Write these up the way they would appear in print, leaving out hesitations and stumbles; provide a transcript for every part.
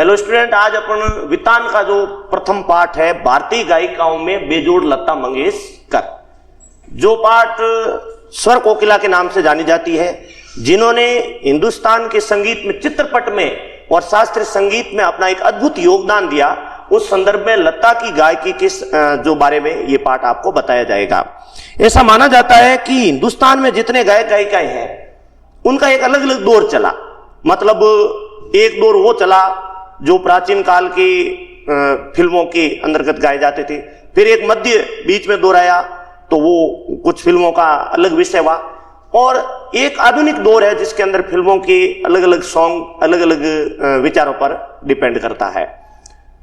Hello student, आज अपन वितान का जो प्रथम पाठ है भारतीय गायिकाओं में बेजोड़ लता मंगेशकर, जो पाठ स्वर कोकिला के नाम से जानी जाती है, जिन्होंने हिंदुस्तान के संगीत में चित्रपट में और शास्त्रीय संगीत में अपना एक अद्भुत योगदान दिया, उस संदर्भ में लता की गायकी के जो बारे में ये पाठ आपको बताया जाएगा। ऐसा माना जाता है कि हिंदुस्तान में जितने गायक गायिकाएं हैं उनका एक अलग अलग दौर चला। मतलब एक दौर वो चला जो प्राचीन काल की फिल्मों के अंतर्गत गाए जाते थे, फिर एक मध्य बीच में दौर आया तो वो कुछ फिल्मों का अलग विषय हुआ, और एक आधुनिक दौर है जिसके अंदर फिल्मों के अलग अलग सॉन्ग अलग अलग विचारों पर डिपेंड करता है।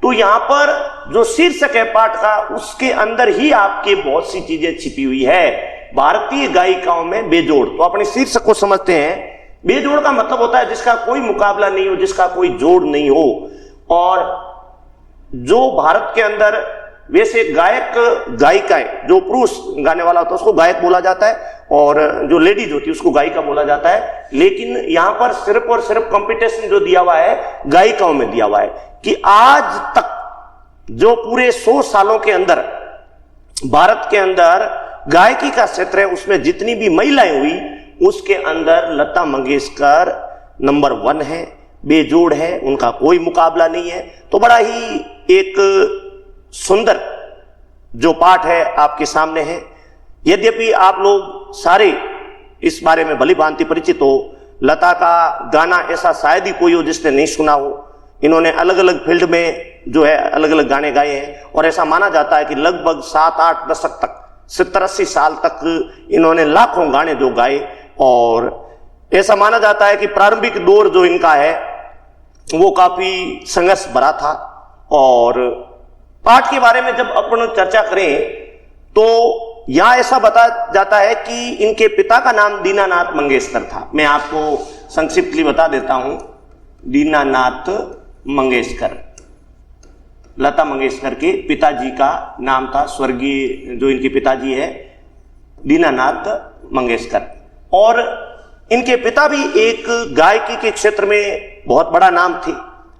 तो यहां पर जो शीर्षक है पाठ का, उसके अंदर ही आपके बहुत सी चीजें छिपी हुई है। भारतीय गायिकाओं में बेजोड़, तो अपने शीर्षक को समझते हैं। बेजोड़ का मतलब होता है जिसका कोई मुकाबला नहीं हो, जिसका कोई जोड़ नहीं हो। और जो भारत के अंदर वैसे गायक गायिकाएं, जो पुरुष गाने वाला होता है उसको गायक बोला जाता है, और जो लेडीज होती है उसको गायिका बोला जाता है। लेकिन यहां पर सिर्फ और सिर्फ कंपटीशन जो दिया हुआ है गायिकाओं में दिया हुआ है कि आज तक जो पूरे 100 सालों के अंदर भारत के अंदर गायकी का क्षेत्र है, उसमें जितनी भी महिलाएं हुई उसके अंदर लता मंगेशकर नंबर 1 है, बेजोड़ है, उनका कोई मुकाबला नहीं है। तो बड़ा ही एक सुंदर जो पाठ है आपके सामने है। यद्यपि आप लोग सारे इस बारे में भली भांति परिचित हो, लता का गाना ऐसा शायद ही कोई हो जिसने नहीं सुना हो। इन्होंने अलग अलग फील्ड में जो है अलग अलग गाने गाए हैं, और ऐसा माना जाता है कि लगभग 7-8 दशक तक, 70-80 साल तक इन्होंने लाखों गाने जो गाए। और ऐसा माना जाता है कि प्रारंभिक दौर जो इनका है वो काफी संघर्ष भरा था। और पाठ के बारे में जब अपन चर्चा करें तो यहां ऐसा बताया जाता है कि इनके पिता का नाम दीनानाथ मंगेशकर था। मैं आपको संक्षिप्तली बता देता हूं। दीनानाथ मंगेशकर, लता मंगेशकर के पिताजी का नाम था, स्वर्गीय जो इनके पिताजी है दीनानाथ मंगेशकर। और इनके पिता भी एक गायकी के क्षेत्र में बहुत बड़ा नाम थे,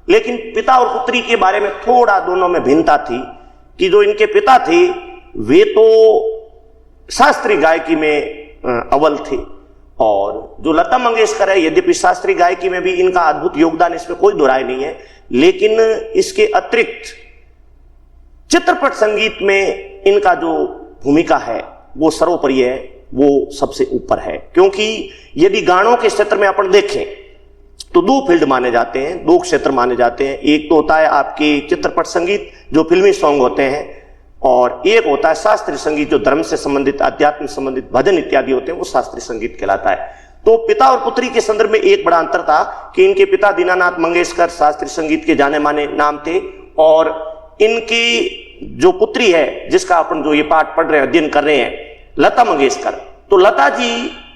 लेकिन पिता और पुत्री के बारे में थोड़ा दोनों में भिन्नता थी कि जो इनके पिता थे वे तो शास्त्रीय गायकी में अव्वल थे, और जो लता मंगेशकर है यद्यपि शास्त्रीय गायकी में भी इनका अद्भुत योगदान, इसमें कोई दो राय नहीं है, लेकिन इसके अतिरिक्त चित्रपट संगीत में इनका जो भूमिका है वो सर्वोपरि है, वो सबसे ऊपर है। क्योंकि यदि गानों के क्षेत्र में अपन देखें तो 2 फील्ड माने जाते हैं, 2 क्षेत्र माने जाते हैं। एक तो होता है आपके चित्रपट संगीत जो फिल्मी सॉन्ग होते हैं, और एक होता है शास्त्रीय संगीत जो धर्म से संबंधित, अध्यात्म से संबंधित भजन इत्यादि होते हैं, वो शास्त्रीय संगीत कहलाता है। तो पिता और पुत्री के संदर्भ में एक बड़ा अंतर था कि इनके पिता दीनानाथ मंगेशकर शास्त्रीय संगीत के जाने माने नाम थे, और इनकी जो पुत्री है जिसका अपन जो ये पाठ पढ़ रहे हैं, अध्ययन कर रहे हैं, लता मंगेशकर, तो लता जी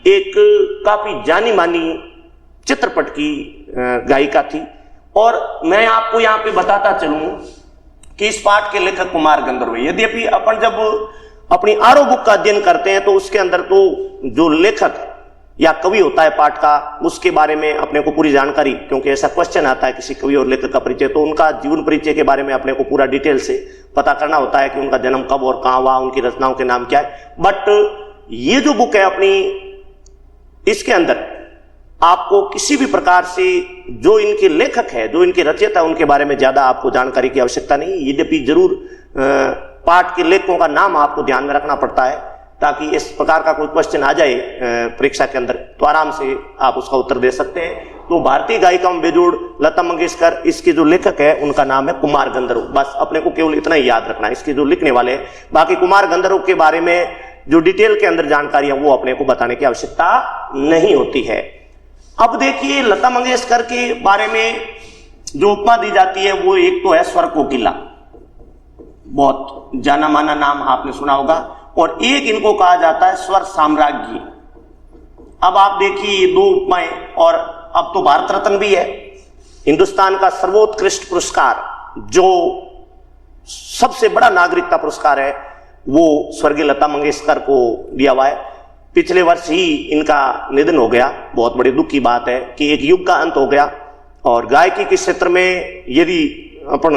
एक काफी जानी मानी चित्रपट की गायिका थी। और मैं आपको यहां पे बताता चलूं कि इस पाठ के लेखक कुमार गंधर्व। यद्यपि अपन जब अपनी आरो बुक का अध्ययन करते हैं तो उसके अंदर तो जो लेखक या कवि होता है पाठ का, उसके बारे में अपने को पूरी जानकारी, क्योंकि ऐसा क्वेश्चन आता है किसी कवि और लेखक का परिचय, तो उनका जीवन परिचय के बारे में अपने को पूरा डिटेल से पता करना होता है कि उनका जन्म कब और कहां हुआ, उनकी रचनाओं के नाम क्या है। बट ये जो बुक है अपनी, इसके अंदर आपको किसी भी प्रकार से जो इनके लेखक है, जो इनके रचयिता है, उनके बारे में ज्यादा आपको जानकारी की आवश्यकता नहीं। यद्यपि जरूर पाठ के लेखकों का नाम आपको ध्यान में रखना पड़ता है, ताकि इस प्रकार का कोई क्वेश्चन आ जाए परीक्षा के अंदर तो आराम से आप उसका उत्तर दे सकते हैं। तो भारतीय गायिका में बेजोड़ लता मंगेशकर, इसके जो लेखक है उनका नाम है कुमार गंधर्व। बस अपने को केवल इतना ही याद रखना है, इसके जो लिखने वाले हैं। बाकी कुमार गंधर्व के बारे में जो डिटेल के अंदर जानकारी है वो अपने को बताने की आवश्यकता नहीं होती है। अब देखिए लता मंगेशकर के बारे में जो उपमा दी जाती है वो एक तो है स्वर कोकिला, बहुत जाना माना नाम आपने सुना होगा, और एक इनको कहा जाता है स्वर साम्राज्ञी। अब आप देखिए ये 2 उपमाएं, और अब तो भारत रत्न भी है, हिंदुस्तान का सर्वोत्कृष्ट पुरस्कार जो सबसे बड़ा नागरिकता पुरस्कार है वो स्वर्गीय लता मंगेशकर को दिया हुआ है। पिछले वर्ष ही इनका निधन हो गया, बहुत बड़ी दुख की बात है कि एक युग का अंत हो गया। और गायकी के क्षेत्र में यदि अपन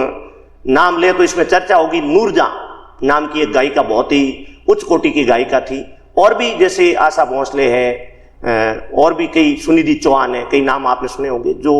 नाम ले तो इसमें चर्चा होगी। नूरजहां नाम की एक गायिका बहुत ही उच्च कोटि की गायिका थी। और भी जैसे आशा भोसले है, और भी कई, सुनिधि चौहान है, कई नाम आपने सुने होंगे जो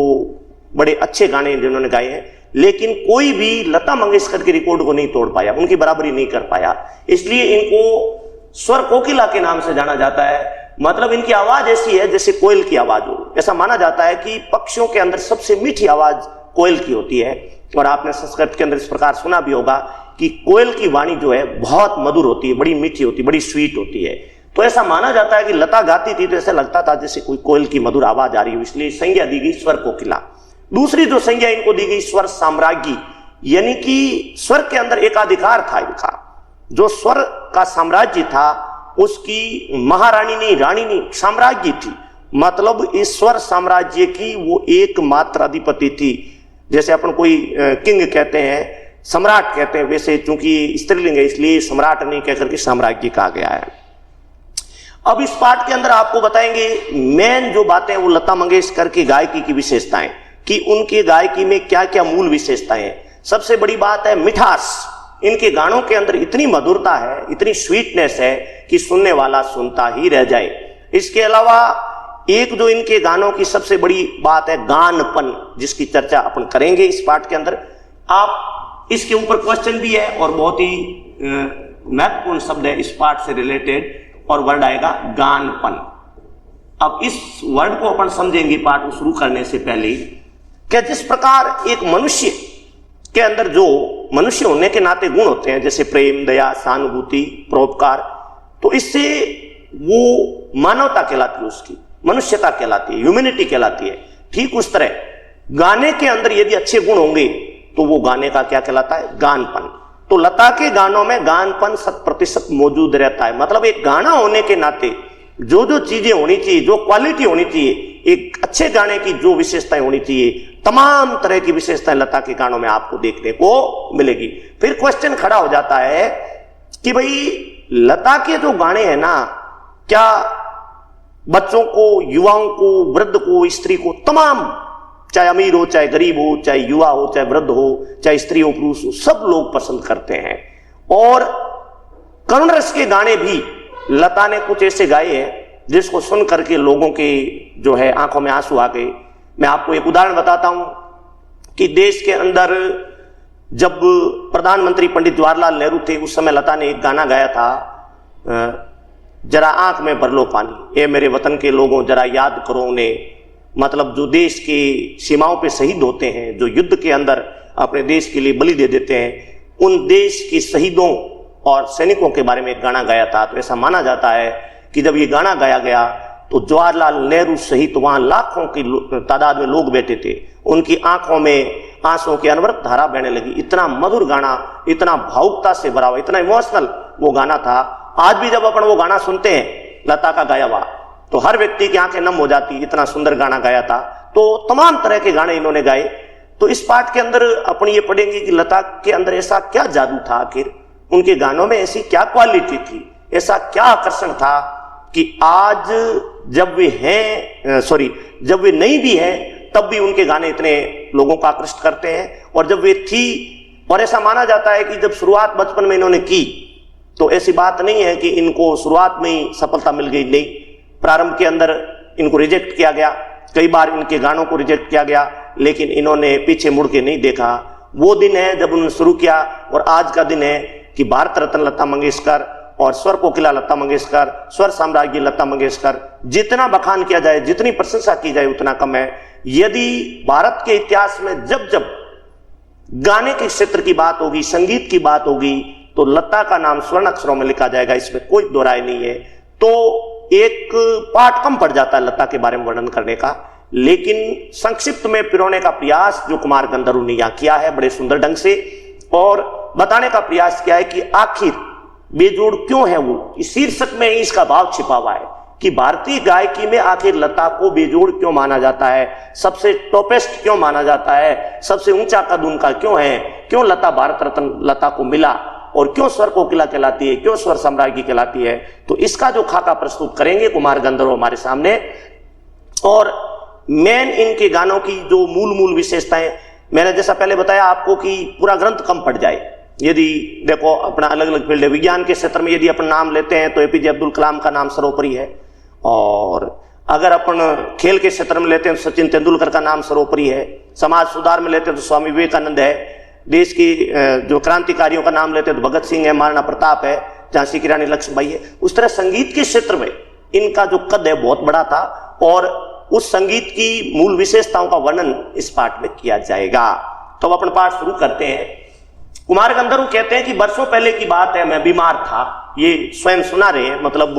बड़े अच्छे गाने जिन्होंने गाए हैं, लेकिन कोई भी लता मंगेशकर के रिकॉर्ड को नहीं तोड़ पाया, उनकी बराबरी नहीं कर पाया। इसलिए इनको स्वर कोकिला के नाम से जाना जाता है। मतलब इनकी आवाज ऐसी है जैसे कोयल की आवाज हो। ऐसा माना जाता है कि पक्षियों के अंदर सबसे मीठी आवाज कोयल की होती है। और आपने संस्कृत के अंदर इस प्रकार सुना भी होगा कि कोयल की वाणी जो है बहुत मधुर होती है, बड़ी मीठी होती है, बड़ी स्वीट होती है। तो ऐसा माना जाता है कि लता गाती थी तो ऐसा लगता था जैसे कोई कोयल की मधुर आवाज आ रही हो, इसलिए संज्ञा दी गई स्वर कोकिला। दूसरी जो संज्ञा इनको दी गई स्वर साम्राज्ञी, यानी कि स्वर के अंदर एकाधिकार था इनका। जो स्वर का साम्राज्य था उसकी महारानी नहीं, रानी नहीं, साम्राज्य थी। मतलब इस स्वर साम्राज्य की वो एकमात्र अधिपति थी। जैसे अपन कोई किंग कहते हैं, सम्राट कहते हैं, वैसे चूंकि स्त्रीलिंग है इसलिए सम्राट नहीं कहकर के साम्राज्य कहा गया है। अब इस पाठ के अंदर आपको बताएंगे मेन जो बातें वो लता मंगेशकर की गायकी की विशेषताएं, कि उनकी गायकी में क्या क्या मूल विशेषताएं हैं। सबसे बड़ी बात है मिठास। इनके गानों के अंदर इतनी मधुरता है, इतनी स्वीटनेस है कि सुनने वाला सुनता ही रह जाए। इसके अलावा एक जो इनके गानों की सबसे बड़ी बात है गानपन, जिसकी चर्चा अपन करेंगे इस पाठ के अंदर। आप इसके ऊपर क्वेश्चन भी है और बहुत ही महत्वपूर्ण शब्द है इस पाठ से रिलेटेड, और वर्ड आएगा गानपन। अब इस वर्ड को अपन समझेंगे पाठ को शुरू करने से पहले, कि जिस प्रकार एक मनुष्य के अंदर जो मनुष्य होने के नाते गुण होते हैं, जैसे प्रेम, दया, सहानुभूति, परोपकार, तो इससे वो मानवता कहलाती है, उसकी मनुष्यता कहलाती है, ह्यूमैनिटी कहलाती है। ठीक उस तरह गाने के अंदर यदि अच्छे गुण होंगे तो वो गाने का क्या कहलाता है? गानपन। तो लता के गानों में गानपन 100% मौजूद रहता है। मतलब एक गाना होने के नाते जो जो चीजें होनी चाहिए, जो क्वालिटी होनी चाहिए, एक अच्छे गाने की जो विशेषताएं होनी चाहिए, तमाम तरह की विशेषताएं लता के गानों में आपको देखने को मिलेगी। फिर क्वेश्चन खड़ा हो जाता है कि भाई लता के जो गाने हैं ना, क्या बच्चों को, युवाओं को, वृद्ध को, स्त्री को, तमाम, चाहे अमीर हो, चाहे गरीब हो, चाहे युवा हो, चाहे वृद्ध हो, चाहे स्त्री हो, पुरुष हो, सब लोग पसंद करते हैं। और करुण रस के गाने भी लता ने कुछ ऐसे गाए हैं जिसको सुन करके लोगों के जो है आंखों में आंसू आ गए। मैं आपको एक उदाहरण बताता हूं कि देश के अंदर जब प्रधानमंत्री पंडित जवाहरलाल नेहरू थे, उस समय लता ने एक गाना गाया था, जरा आंख में भर लो पानी, ए मेरे वतन के लोगों जरा याद करो उन्हें। मतलब जो देश की सीमाओं पे शहीद होते हैं, जो युद्ध के अंदर अपने देश के लिए बलि दे देते हैं, उन देश के शहीदों और सैनिकों के बारे में एक गाना गाया था। तो ऐसा माना जाता है कि जब ये गाना गाया गया तो जवाहरलाल नेहरू सहित वहां लाखों की तादाद में लोग बैठे थे, उनकी आंखों में आंसुओं की अनवरत धारा बहने लगी। इतना मधुर गाना, इतना भावुकता से भरा हुआ, इतना इमोशनल वो गाना था। आज भी जब अपन वो गाना सुनते हैं लता का गाया हुआ, तो हर व्यक्ति की आंखें नम हो जाती, इतना सुंदर गाना गाया था। तो तमाम तरह के गाने इन्होंने गाए। तो इस पाठ के अंदर अपन ये पढ़ेंगे कि लता के अंदर ऐसा क्या जादू था, आखिर उनके गानों में ऐसी क्या क्वालिटी थी, ऐसा क्या आकर्षण था कि आज जब वे हैं, जब वे नहीं भी हैं तब भी उनके गाने इतने लोगों को आकर्षित करते हैं। और जब वे थी, और ऐसा माना जाता है कि जब शुरुआत बचपन में इन्होंने की, तो ऐसी बात नहीं है कि इनको शुरुआत में ही सफलता मिल गई, नहीं। प्रारंभ के अंदर इनको रिजेक्ट किया गया, कई बार इनके गानों को रिजेक्ट किया गया, लेकिन इन्होंने पीछे मुड़ के नहीं देखा। वो दिन है जब उन्होंने शुरू किया, और आज का दिन है कि भारत रत्न लता मंगेशकर और स्वर कोकिला लता मंगेशकर, स्वर साम्राज्ञी लता मंगेशकर, जितना बखान किया जाए, जितनी प्रशंसा की जाए उतना कम है। यदि भारत के इतिहास में जब जब गाने के क्षेत्र की बात होगी, संगीत की बात होगी, तो लता का नाम स्वर्ण अक्षरों में लिखा जाएगा, इसमें कोई दो राय नहीं है। तो एक पाठ कम पड़ जाता है लता के बारे में वर्णन करने का, लेकिन संक्षिप्त में पिरोने का प्रयास जो कुमार गंधर्व ने यहां किया है बड़े सुंदर ढंग से, और बताने का प्रयास किया है कि आखिर बेजोड़ क्यों है वो। इस शीर्षक में ही इसका भाव छिपा हुआ है कि भारतीय गायकी में आखिर लता को बेजोड़ क्यों माना जाता है, सबसे टॉपेस्ट क्यों माना जाता है, सबसे ऊंचा कद उनका क्यों है, क्यों लता भारत रत्न लता को मिला, और क्यों स्वर कोकिला कहलाती है, क्यों स्वर साम्राज्ञी कहलाती है। तो इसका जो खाका प्रस्तुत करेंगे कुमार गंधर्व हमारे सामने। और मेन इनके गानों की जो मूल विशेषताएं, मैंने जैसा पहले बताया आपको कि पूरा ग्रंथ कम पड़ जाए। यदि देखो अपना अलग अलग फील्ड है, विज्ञान के क्षेत्र में यदि अपन नाम लेते हैं तो एपीजे अब्दुल कलाम का नाम सर्वोपरि है, और अगर अपन खेल के क्षेत्र में लेते हैं तो सचिन तेंदुलकर का नाम सर्वोपरि है, समाज सुधार में लेते हैं तो स्वामी विवेकानंद है, देश की जो क्रांतिकारियों का नाम लेते हैं तो भगत सिंह है, महाराणा प्रताप है, झांसी की रानी लक्ष्मीबाई है। उस तरह संगीत के क्षेत्र में इनका जो कद है बहुत बड़ा था, और उस संगीत की मूल विशेषताओं का वर्णन इस पाठ में किया जाएगा। तो अब अपन पाठ शुरू करते हैं। कुमार गंधर्व कहते हैं कि वर्षों पहले की बात है, मैं बीमार था। ये स्वयं सुना रहे हैं, मतलब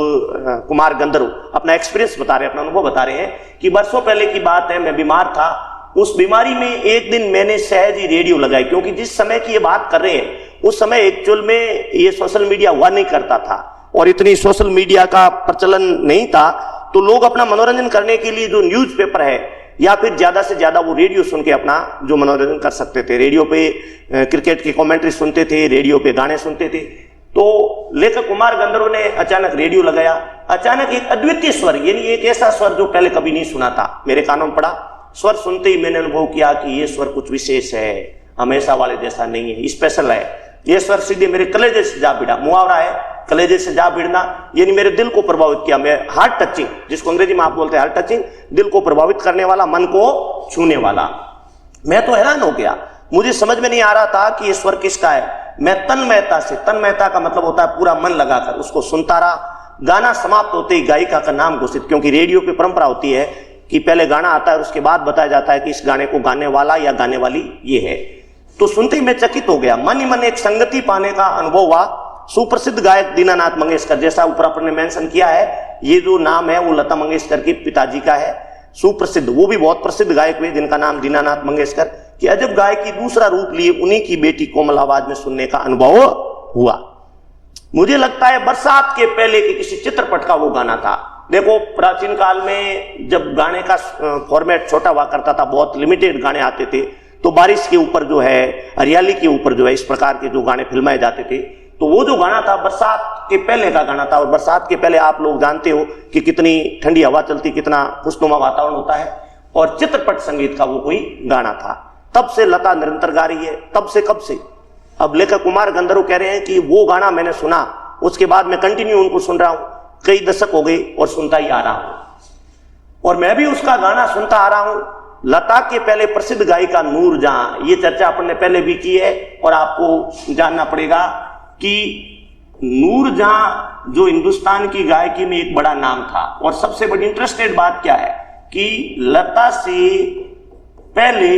कुमार गंधर्व अपना एक्सपीरियंस बता रहे हैं, अपना अनुभव बता रहे हैं कि वर्षों पहले की बात है, मैं बीमार था। उस बीमारी में एक दिन मैंने सहज ही रेडियो लगाई, क्योंकि जिस समय की ये बात कर रहे हैं उस समय एक्चुअल में ये सोशल मीडिया हुआ नहीं करता था और इतनी सोशल मीडिया का प्रचलन नहीं था। तो लोग अपना मनोरंजन करने के लिए जो न्यूज़पेपर है या फिर ज्यादा से ज्यादा वो रेडियो सुन के अपना जो मनोरंजन कर सकते थे। रेडियो पे क्रिकेट की कमेंट्री सुनते थे, रेडियो पे गाने सुनते थे। तो लेखक कुमार गंधर्व ने अचानक रेडियो लगाया। अचानक एक अद्वितीय स्वर, यानी एक ऐसा स्वर जो पहले कभी नहीं सुना था, मेरे कानों में पड़ा। स्वर सुनते ही मैंने अनुभव किया कि ये स्वर कुछ विशेष है, हमेशा वाले जैसा नहीं है, स्पेशल है। ये स्वर सीधे मेरे कलेजे से जा भिड़ा। मुहावरा है कलेजे से जा भिड़ना, यानी मेरे दिल को प्रभावित किया। मैं हार्ट टचिंग, जिसको अंग्रेजी में आप बोलते हैं हार्ट टचिंग, दिल को प्रभावित करने वाला, मन को छूने वाला। मैं तो हैरान हो गया, मुझे समझ में नहीं आ रहा था कि ये स्वर किसका है। मैं तन्मयता से, तन्मयता का मतलब होता है पूरा मन लगाकर उसको सुनता रहा। गाना समाप्त होते ही गायिका का नाम घोषित, क्योंकि रेडियो पे परंपरा होती है कि पहले गाना आता है और उसके बाद बताया जाता है कि इस गाने को गाने वाला या गाने वाली ये है। तो सुनते ही मैं चकित हो गया, मन ही मन एक संगति पाने का अनुभव हुआ। सुप्रसिद्ध गायक दीनानाथ मंगेशकर, जैसा ऊपर अपन ने मेंशन किया है, ये जो नाम है वो लता मंगेशकर के पिताजी का है। सुप्रसिद्ध, वो भी बहुत प्रसिद्ध गायक हुए जिनका नाम दीनानाथ मंगेशकर, कि अजब गायकी दूसरा रूप लिए उन्हीं की बेटी कोमल आवाज में सुनने का अनुभव हुआ। मुझे लगता है बरसात के पहले के किसी चित्रपट का वो गाना था। देखो प्राचीन काल में जब गाने का फॉर्मेट छोटा हुआ करता था, बहुत लिमिटेड गाने आते थे, तो बारिश के ऊपर जो है, हरियाली के ऊपर जो है, इस प्रकार के जो गाने फिल्माए जाते थे। तो वो जो गाना था बरसात के पहले का गाना था, और बरसात के पहले आप लोग जानते हो कि कितनी ठंडी हवा चलती, कितना खुशनुमा वातावरण होता है, और चित्रपट संगीत का वो कोई गाना था। तब से लता निरंतर गा रही है, तब से कब से। अब लेखक कुमार गंधर्व कह रहे हैं कि वो गाना मैंने सुना, उसके बाद मैं कंटिन्यू उनको सुन रहा हूं, कई दशक हो गए और सुनता ही आ रहा हूं, और मैं भी उसका गाना सुनता आ रहा हूं। लता के पहले प्रसिद्ध गायिका नूरजहां, ये चर्चा अपन ने पहले भी की है, और आपको जानना पड़ेगा कि नूरजहां जो हिंदुस्तान की गायकी में एक बड़ा नाम था। और सबसे बड़ी इंटरेस्टेड बात क्या है कि लता से पहले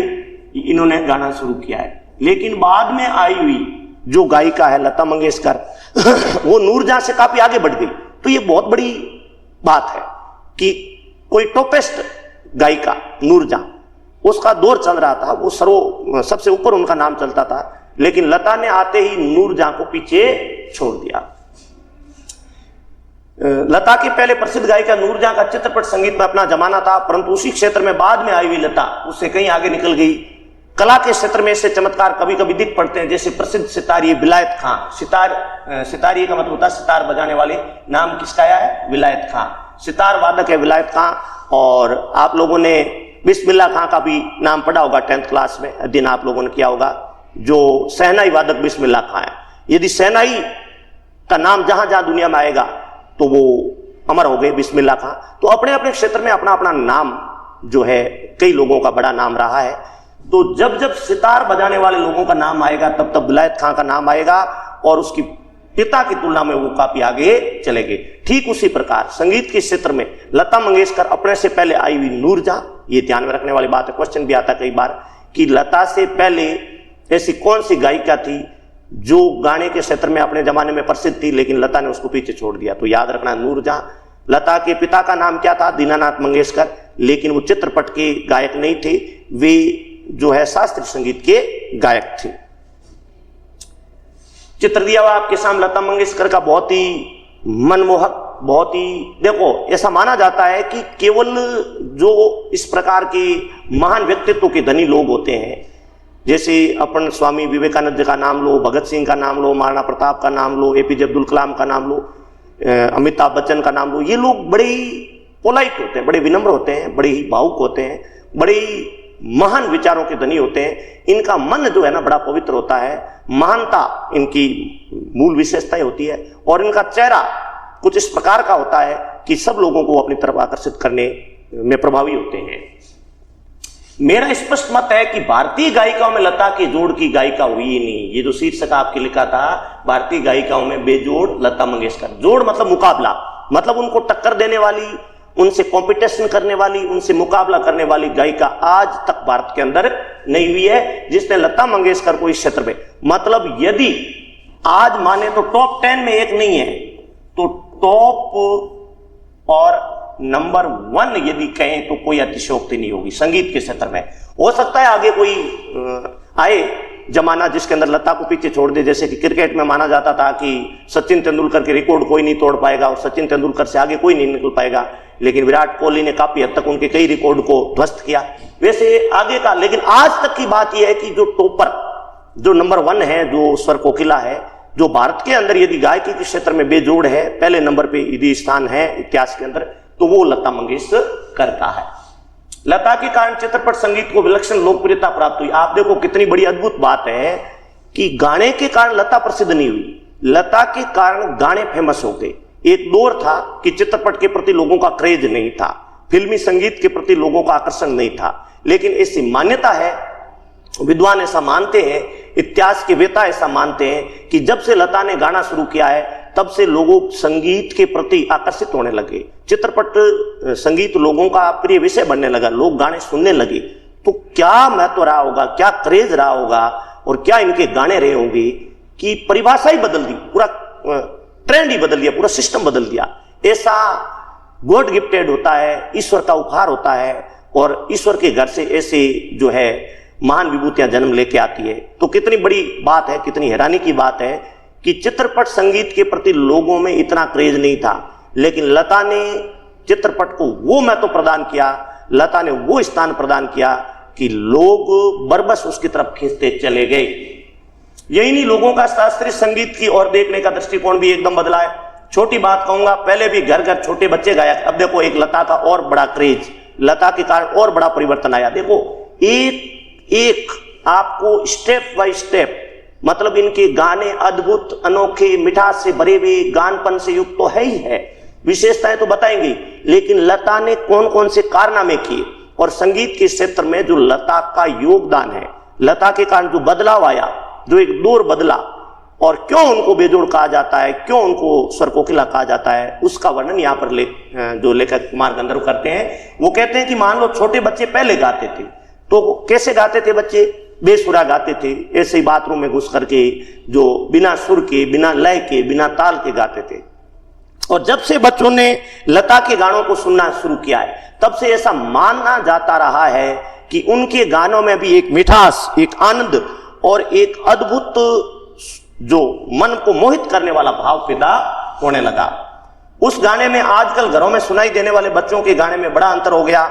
इन्होंने गाना शुरू किया है, लेकिन बाद में आई हुई जो गायिका है लता मंगेशकर वो नूरजहां से काफी आगे बढ़ गई। तो ये बहुत बड़ी बात है कि कोई टॉपेस्ट गायिका नूरजहां, उसका दौर चल रहा था, वो सबसे ऊपर उनका नाम चलता था, लेकिन लता ने आते ही नूरजहां को पीछे छोड़ दिया। लता की पहले प्रसिद्ध गायिका नूरजहां का चित्रपट संगीत में अपना जमाना था, परंतु उसी क्षेत्र में बाद में आई हुई लता उससे कहीं आगे निकल गई। कला के क्षेत्र में ऐसे चमत्कार कभी कभी दिख पड़ते हैं, जैसे प्रसिद्ध सितारी विलायत खां। सितारी का मतलब होता है सितार बजाने वाले, नाम किसका है? विलायत खां। सितार वादक है विलायत खां। और आप लोगों ने बिस्मिल्लाह खां का भी नाम पढ़ा होगा 10th क्लास में, अध्ययन आप लोगों ने किया होगा, जो सहनाई वादक बिस्मिल्लाह खां है। यदि सहनाई का नाम जहां जहां दुनिया में आएगा तो वो अमर हो गए, बिस्मिल्लाह खां। तो अपने अपने क्षेत्र में अपना अपना नाम जो है, कई लोगों का बड़ा नाम रहा है। तो जब जब सितार बजाने वाले लोगों का नाम आएगा तब तब विलायत खां का नाम आएगा, और उसकी पिता की तुलना में वो काफी आगे चले गए। ठीक उसी प्रकार संगीत के क्षेत्र में लता मंगेशकर अपने से पहले आई हुई नूरजहां, ये ध्यान में रखने वाली बात है, क्वेश्चन भी आता कई बार कि लता से पहले ऐसी कौन सी गायिका थी जो गाने के क्षेत्र में अपने जमाने में प्रसिद्ध थी, लेकिन लता ने उसको पीछे छोड़ दिया। तो याद रखना नूरजहां। लता के पिता का नाम क्या था? दीनानाथ मंगेशकर, लेकिन वो चित्रपट के गायक नहीं थे, वे जो है शास्त्रीय संगीत के गायक थे। चित्र दिया हुआ आपके सामने लता मंगेशकर का, बहुत ही मनमोहक, बहुत ही, देखो ऐसा माना जाता है कि केवल जो इस प्रकार के महान व्यक्तित्व के धनी लोग होते हैं, जैसे अपन स्वामी विवेकानंद का नाम लो, भगत सिंह का नाम लो, महाराणा प्रताप का नाम लो, एपीजे अब्दुल कलाम का नाम लो, अमिताभ बच्चन का नाम लो, ये लोग बड़े ही पोलाइट होते हैं, बड़े विनम्र होते हैं, बड़े ही भावुक होते हैं, बड़े ही महान विचारों के धनी होते हैं। इनका मन जो है ना बड़ा पवित्र होता है, महानता इनकी मूल विशेषता होती है, और इनका चेहरा कुछ इस प्रकार का होता है कि सब लोगों को अपनी तरफ आकर्षित करने में प्रभावी होते हैं। मेरा स्पष्ट मत है कि भारतीय गायिकाओं में लता की जोड़ की गायिका हुई ही नहीं। ये जो शीर्षक आपके लिखा था, भारतीय गायिकाओं में बेजोड़ लता मंगेशकर। जोड़ मतलब मुकाबला, मतलब उनको टक्कर देने वाली, उनसे कंपटीशन करने वाली, उनसे मुकाबला करने वाली गायिका आज तक भारत के अंदर नहीं हुई है जिसने लता मंगेशकर को इस क्षेत्र में, मतलब यदि आज माने तो टॉप 10 में एक नहीं है तो टॉप और नंबर 1 यदि कहें तो कोई अतिशयोक्ति नहीं होगी संगीत के क्षेत्र में। हो सकता है आगे कोई आए जमाना जिसके अंदर लता को पीछे छोड़ दे, जैसे कि क्रिकेट में माना जाता था कि सचिन तेंदुलकर के रिकॉर्ड कोई नहीं तोड़ पाएगा और सचिन तेंदुलकर से आगे कोई नहीं निकल पाएगा, लेकिन विराट कोहली ने काफी हद तक उनके कई रिकॉर्ड को ध्वस्त किया। वैसे आगे का, लेकिन आज तक की बात यह है कि जो टॉपर, जो नंबर 1 है, जो स्वर कोकिला है, जो भारत के अंदर यदि गायकी के क्षेत्र में बेजोड़ है, पहले नंबर पे यदि स्थान है इतिहास के अंदर, तो वो लता मंगेशकर का है। लता के कारण चित्रपट संगीत को विलक्षण लोकप्रियता प्राप्त हुई। आप देखो कितनी बड़ी अद्भुत बात है कि गाने के कारण लता प्रसिद्ध नहीं हुई, लता के कारण गाने फेमस हो गए। एक दौर था कि चित्रपट के प्रति लोगों का क्रेज नहीं था, फिल्मी संगीत के प्रति लोगों का आकर्षण नहीं था, लेकिन ऐसी मान्यता है, विद्वान ऐसा मानते हैं, इतिहास के वेता ऐसा मानते हैं कि जब से लता ने गाना शुरू किया है तब से लोगों संगीत के प्रति आकर्षित होने लगे, चित्रपट संगीत लोगों का प्रिय विषय बनने लगा, लोग गाने सुनने लगे। तो क्या महत्व रहा होगा, क्या क्रेज रहा होगा और क्या इनके गाने रहे होंगे कि परिभाषा ही बदल दी, पूरा ट्रेंड ही बदल दिया, पूरा सिस्टम बदल दिया। ऐसा गॉड गिफ्टेड होता है, ईश्वर का उपहार होता है, और ईश्वर के घर से ऐसे जो है महान विभूतियां जन्म लेके आती है। तो कितनी बड़ी बात है, कितनी हैरानी की बात है कि चित्रपट संगीत के प्रति लोगों में इतना क्रेज नहीं था, लेकिन लता ने चित्रपट को वो महत्व प्रदान किया, लता ने वो स्थान प्रदान किया कि लोग बरबस उसकी तरफ खींचते चले गए। यही नहीं, लोगों का शास्त्रीय संगीत की ओर देखने का दृष्टिकोण भी एकदम बदला है। छोटी बात कहूंगा, पहले भी घर घर छोटे बच्चे गाया, अब देखो एक लता का और बड़ा क्रेज, लता के कारण और बड़ा परिवर्तन आया। देखो एक आपको स्टेप बाय स्टेप, मतलब इनके गाने अद्भुत, अनोखे, मिठास से भरे हुए, गानपन से युक्त तो है ही है, विशेषताएं तो बताएंगे, लेकिन लता ने कौन कौन से कारनामे किए और संगीत के क्षेत्र में जो लता का योगदान है, लता के कारण जो बदलाव आया, जो एक दौर बदला, और क्यों उनको बेजोड़ कहा जाता है, क्यों उनको स्वर कोकिला कहा जाता है, उसका वर्णन यहाँ पर जो लेखक कुमार गंधर्व करते हैं। वो कहते हैं कि मान लो छोटे बच्चे पहले गाते थे, तो कैसे गाते थे बच्चे? बेसुरा गाते थे, ऐसे ही बाथरूम में घुस करके, जो बिना सुर के, बिना लय के, बिना ताल के गाते थे। और जब से बच्चों ने लता के गानों को सुनना शुरू किया है, तब से ऐसा माना जाता रहा है कि उनके गानों में भी एक मिठास, एक आनंद और एक अद्भुत जो मन को मोहित करने वाला भाव पैदा होने लगा। उस गाने में आजकल घरों में सुनाई देने वाले बच्चों के गाने में बड़ा अंतर हो गया।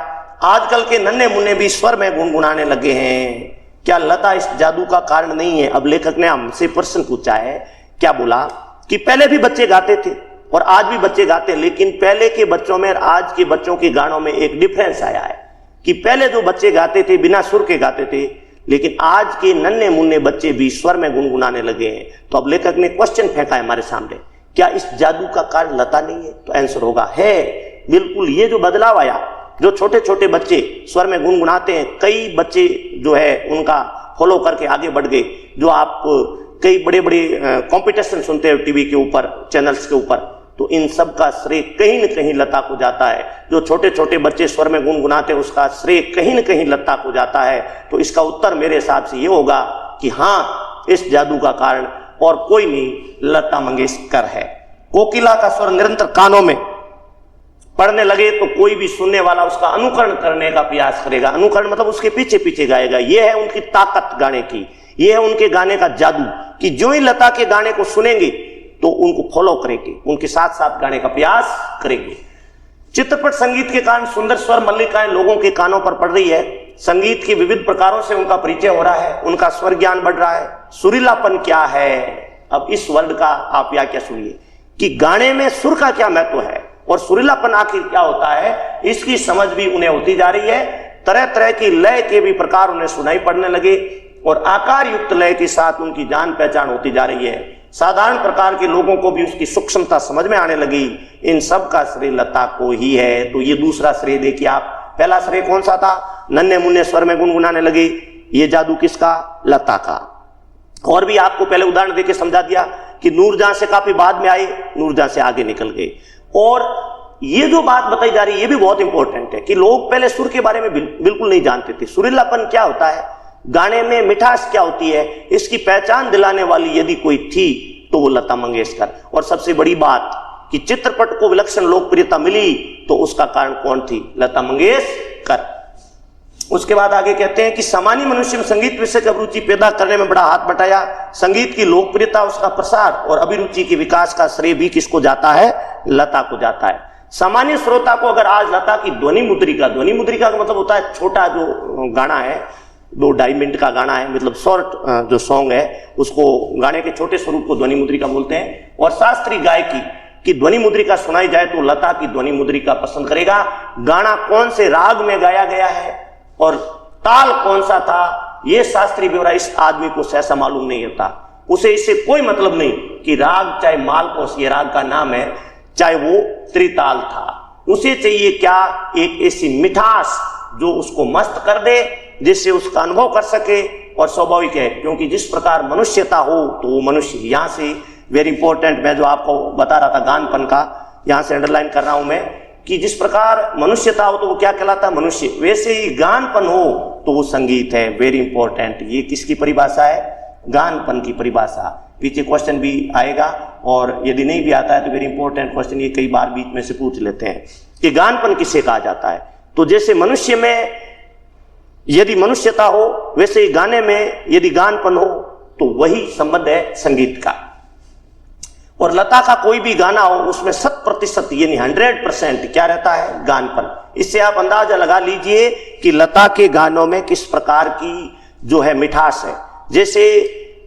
आजकल के नन्हे मुन्ने भी स्वर में गुनगुनाने लगे हैं। क्या लता इस जादू का कारण नहीं है? अब लेखक ने हमसे प्रश्न पूछा है, क्या बोला कि पहले भी बच्चे गाते थे और आज भी बच्चे गाते हैं, लेकिन पहले के बच्चों में और आज के बच्चों के गानों में एक डिफरेंस आया है कि पहले जो बच्चे गाते थे बिना सुर के गाते थे, लेकिन आज के नन्हे मुन्ने बच्चे भी स्वर में गुनगुनाने लगे हैं। तो अब लेखक ने क्वेश्चन फेंका है हमारे सामने, क्या इस जादू का कारण लता नहीं है? तो आंसर होगा है, बिल्कुल। ये जो बदलाव आया, जो छोटे छोटे बच्चे स्वर में गुनगुनाते हैं, कई बच्चे जो है उनका फॉलो करके आगे बढ़ गए। जो आप कई बड़े बड़े कंपटीशन सुनते हैं टीवी के ऊपर, चैनल्स के ऊपर, तो इन सब का श्रेय कहीं न कहीं लता को जाता है। जो छोटे छोटे बच्चे स्वर में गुनगुनाते हैं, उसका श्रेय कहीं न कहीं लता को जाता है। तो इसका उत्तर मेरे हिसाब से ये होगा कि हाँ, इस जादू का कारण और कोई नहीं, लता मंगेशकर है। कोकिला का स्वर निरंतर कानों में पढ़ने लगे तो कोई भी सुनने वाला उसका अनुकरण करने का प्रयास करेगा। अनुकरण मतलब उसके पीछे पीछे गाएगा। यह है उनकी ताकत गाने की, यह है उनके गाने का जादू कि जो ही लता के गाने को सुनेंगे तो उनको फॉलो करेंगे, उनके साथ साथ गाने का प्रयास करेंगे। चित्रपट संगीत के कारण सुंदर स्वर मल्लिकाएं लोगों के कानों पर पड़ रही है। संगीत के विविध प्रकारों से उनका परिचय हो रहा है, उनका स्वर ज्ञान बढ़ रहा है। सुरीलापन क्या है? अब इस वर्ड का आप या क्या सुनिए कि गाने में सुर का क्या महत्व है और सुरीलापन आखिर क्या होता है इसकी समझ भी उन्हें होती जा रही है। तरह तरह की लय के भी प्रकार उन्हें सुनाई पड़ने लगे और आकार युक्त लय के साथ उनकी जान पहचान होती जा रही है। साधारण प्रकार के लोगों को भी उसकी सूक्ष्मता समझ में आने लगी। इन सब का श्रेय लता को ही है। तो ये दूसरा श्रेय देखिए आप। पहला श्रेय कौन सा था? नन्हे मुन्ने स्वर में गुनगुनाने लगे। ये जादू किसका? लता का। और भी आपको पहले उदाहरण देके समझा दिया कि नूरजहां से काफी बाद में आए, नूरजहां से आगे निकल गए। और ये जो बात बताई जा रही है ये भी बहुत इंपॉर्टेंट है कि लोग पहले सुर के बारे में बिल्कुल नहीं जानते थे। सुरीलापन क्या होता है, गाने में मिठास क्या होती है, इसकी पहचान दिलाने वाली यदि कोई थी तो वो लता मंगेशकर। और सबसे बड़ी बात कि चित्रपट को विलक्षण लोकप्रियता मिली तो उसका कारण कौन थी? लता मंगेशकर। उसके बाद आगे कहते हैं कि सामान्य मनुष्य में संगीत विषय की अभिरुचि पैदा करने में बड़ा हाथ बटाया। संगीत की लोकप्रियता, उसका प्रसार और अभिरुचि के विकास का श्रेय भी किसको जाता है? लता को जाता है। सामान्य श्रोता को अगर आज लता की ध्वनि मुद्रिका का मतलब होता है छोटा जो गाना है, 2-2.5 मिनट का गाना है, मतलब शॉर्ट जो सॉन्ग है उसको, गाने के छोटे स्वरूप को ध्वनि मुद्रिका बोलते हैं। और शास्त्रीय गायकी की ध्वनि मुद्रिका सुनाई जाए तो लता की ध्वनि मुद्रिका पसंद करेगा। गाना कौन से राग में गाया गया है और ताल कौन सा था, यह शास्त्रीय ब्यौरा इस आदमी को सहसा मालूम नहीं होता। उसे इससे कोई मतलब नहीं कि राग चाहे मालकोस, ये राग का नाम है, चाहे वो त्रिताल था। उसे चाहिए क्या? एक ऐसी मिठास जो उसको मस्त कर दे, जिससे उसका अनुभव कर सके। और स्वाभाविक है क्योंकि जिस प्रकार मनुष्यता हो तो वो मनुष्य, यहां से वेरी इंपॉर्टेंट, मैं जो आपको बता रहा था गानपन का, यहां से अंडरलाइन कर रहा हूं मैं कि जिस प्रकार मनुष्यता हो तो वो क्या कहलाता है? मनुष्य। वैसे ही गानपन हो तो वो संगीत है। Very important. ये किसकी परिभाषा है? गानपन की परिभाषा। पीछे क्वेश्चन भी आएगा और यदि नहीं भी आता है तो वेरी इंपॉर्टेंट क्वेश्चन ये कई बार बीच में से पूछ लेते हैं कि गानपन किसे कहा जाता है। तो जैसे मनुष्य में यदि मनुष्यता हो, वैसे ही गाने में यदि गानपन हो तो वही संबंध है संगीत का। और लता का कोई भी गाना हो उसमें 100% यानी 100% क्या रहता है? गानपन। इससे आप अंदाजा लगा लीजिए कि लता के गानों में किस प्रकार की जो है मिठास है। जैसे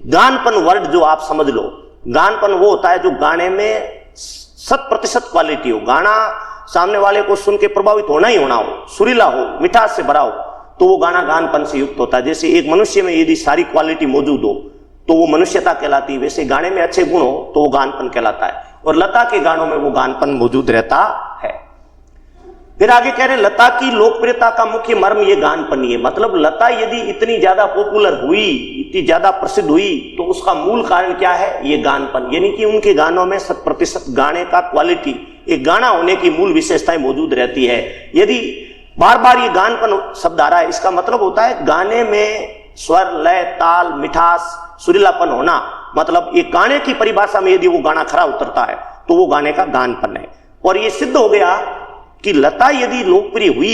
गानपन वर्ड जो आप समझ लो, गानपन वो होता है जो गाने में 100% क्वालिटी हो, गाना सामने वाले को सुन के प्रभावित होना ही होना हो, सुरीला हो, मिठास से भरा हो, तो वो गाना गानपन से युक्त होता है। जैसे एक मनुष्य में यदि सारी क्वालिटी मौजूद हो तो वो मनुष्यता कहलाती है, वैसे गाने में अच्छे गुण हो तो वो गानपन कहलाता है। और लता के गानों में वो गानपन मौजूद रहता है। फिर आगे कह रहे लता की लोकप्रियता का मुख्य मर्म ये गानपन ही है। मतलब लता यदि इतनी ज्यादा पॉपुलर हुई, इतनी ज्यादा प्रसिद्ध हुई तो उसका मूल कारण क्या है? ये गानपन। यानी कि उनके गानों में 100% गाने का क्वालिटी, एक गाना होने की मूल विशेषताएं मौजूद रहती है। यदि बार बार ये गानपन शब्द आ रहा है, इसका मतलब होता है गाने में स्वर, लय, ताल, मिठास, सुरीलापन होना। मतलब एक गाने की परिभाषा में यदि वो गाना खरा उतरता है तो वो गाने का गानपन है। और ये सिद्ध हो गया कि लता यदि लोकप्रिय हुई,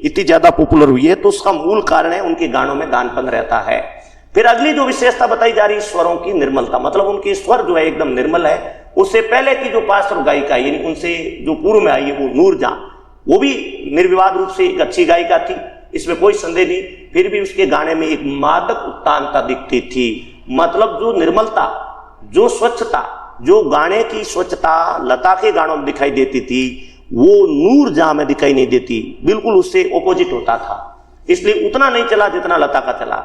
इतनी ज्यादा पॉपुलर हुई है, तो उसका मूल कारण है उनके गानों में गानपन रहता है। फिर अगली जो विशेषता बताई जा रही है स्वरों की निर्मलता। मतलब उनके स्वर जो है एकदम निर्मल है। उससे पहले की जो पार्श्व गायिका यानी उनसे जो पूर्व में आई है वो नूरजहां, वो भी निर्विवाद रूप से एक अच्छी गायिका थी, इसमें कोई संदेह नहीं। फिर भी उसके गाने में एक मादक उत्तानता दिखती थी। मतलब जो निर्मलता, जो स्वच्छता, जो गाने की स्वच्छता लता के गानों में दिखाई देती थी वो नूरजहां में दिखाई नहीं देती, बिल्कुल उससे ऑपोजिट होता था। इसलिए उतना नहीं चला जितना लता का चला।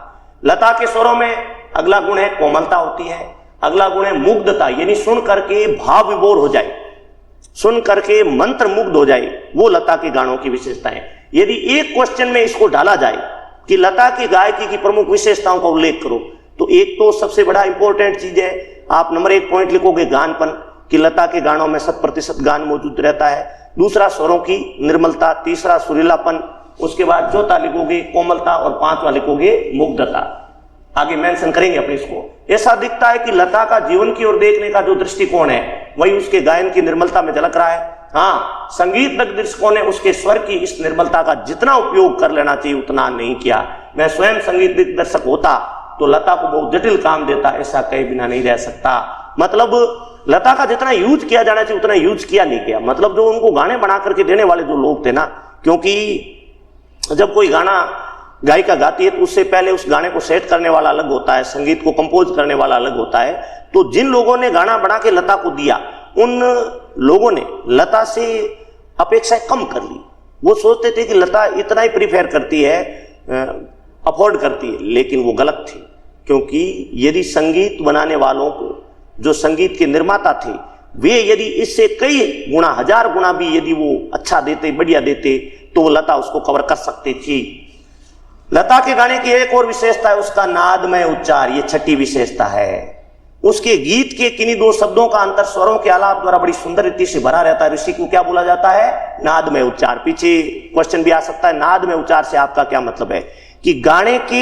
लता के स्वरों में अगला गुण है कोमलता होती है, अगला गुण है मुग्धता, यानी सुन करके भाव विभोर हो जाए, सुन करके मंत्र मुग्ध हो जाए, वो लता के गानों की विशेषता है। यदि एक क्वेश्चन में इसको डाला जाए कि लता की गायकी की प्रमुख विशेषताओं का उल्लेख करो, तो एक तो सबसे बड़ा इंपॉर्टेंट चीज है, आप नंबर 1 पॉइंट लिखोगे गानपन, कि लता के गानों में 100% गान मौजूद रहता है। दूसरा स्वरों की निर्मलता, तीसरा सुरीलापन, उसके बाद चौथा लिखोगे कोमलता और पांचवा लिखोगे मुग्धता। आगे मेंशन करेंगे अपने इसको। ऐसा दिखता है कि लता का जीवन की ओर देखने का जो दृष्टिकोण है वही उसके गायन की निर्मलता में झलक रहा है। हाँ, संगीतज्ञ दर्शकों ने उसके स्वर की इस निर्मलता का जितना उपयोग कर लेना चाहिए उतना नहीं किया। मैं स्वयं संगीत दर्शक होता तो लता को बहुत जटिल काम देता, ऐसा कहे बिना नहीं रह सकता। मतलब लता का जितना यूज किया जाना चाहिए उतना यूज किया नहीं गया। मतलब जो उनको गाने बना करके देने वाले जो लोग थे ना, क्योंकि जब कोई गाना गायिका गाती है तो उससे पहले उस गाने को सेट करने वाला अलग होता है, संगीत को कंपोज करने वाला अलग होता है। तो जिन लोगों ने गाना बना के लता को दिया, उन लोगों ने लता से अपेक्षाएं कम कर ली। वो सोचते थे कि लता इतना ही प्रीफेयर करती है, अफोर्ड करती है, लेकिन वो गलत थी। क्योंकि यदि संगीत बनाने वालों को, जो संगीत के निर्माता थे, वे यदि इससे कई गुना, 1000 गुना भी यदि वो अच्छा देते, बढ़िया देते, तो लता उसको कवर कर सकती थी। लता के गाने की एक और विशेषता है उसका नादमय उच्चार, ये छठी विशेषता है। उसके गीत के किन्हीं 2 शब्दों का अंतर स्वरों के आलाप द्वारा बड़ी सुंदर रीति से भरा रहता है। ऋषि को क्या बोला जाता है? नादमय उच्चार। पीछे क्वेश्चन भी आ सकता है, नादमय उच्चार से आपका क्या मतलब है? कि गाने के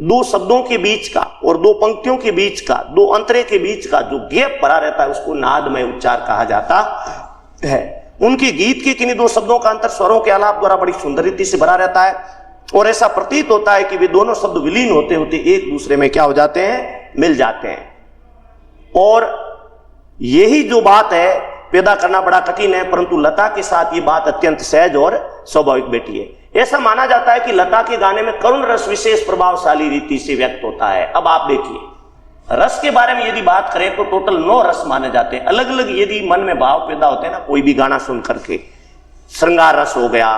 2 शब्दों के बीच का और 2 पंक्तियों के बीच का, 2 अंतरे के बीच का जो गैप भरा रहता है उसको नादमय उच्चार कहा जाता है। उनके गीत के किन्हीं 2 शब्दों का अंतर स्वरों के आलाप द्वारा बड़ी सुंदर रीति से भरा रहता है और ऐसा प्रतीत होता है कि वे दोनों शब्द विलीन होते होते एक दूसरे में क्या हो जाते हैं? मिल जाते हैं। और यही जो बात है पैदा करना बड़ा कठिन है, परंतु लता के साथ ये बात अत्यंत सहज और स्वाभाविक बैठी है। ऐसा माना जाता है कि लता के गाने में करुण रस विशेष प्रभावशाली रीति से व्यक्त होता है। अब आप देखिए, रस के बारे में यदि बात करें तो टोटल 9 रस माने जाते हैं। अलग अलग यदि मन में भाव पैदा होते हैं ना, कोई भी गाना सुन करके, श्रृंगार रस हो गया,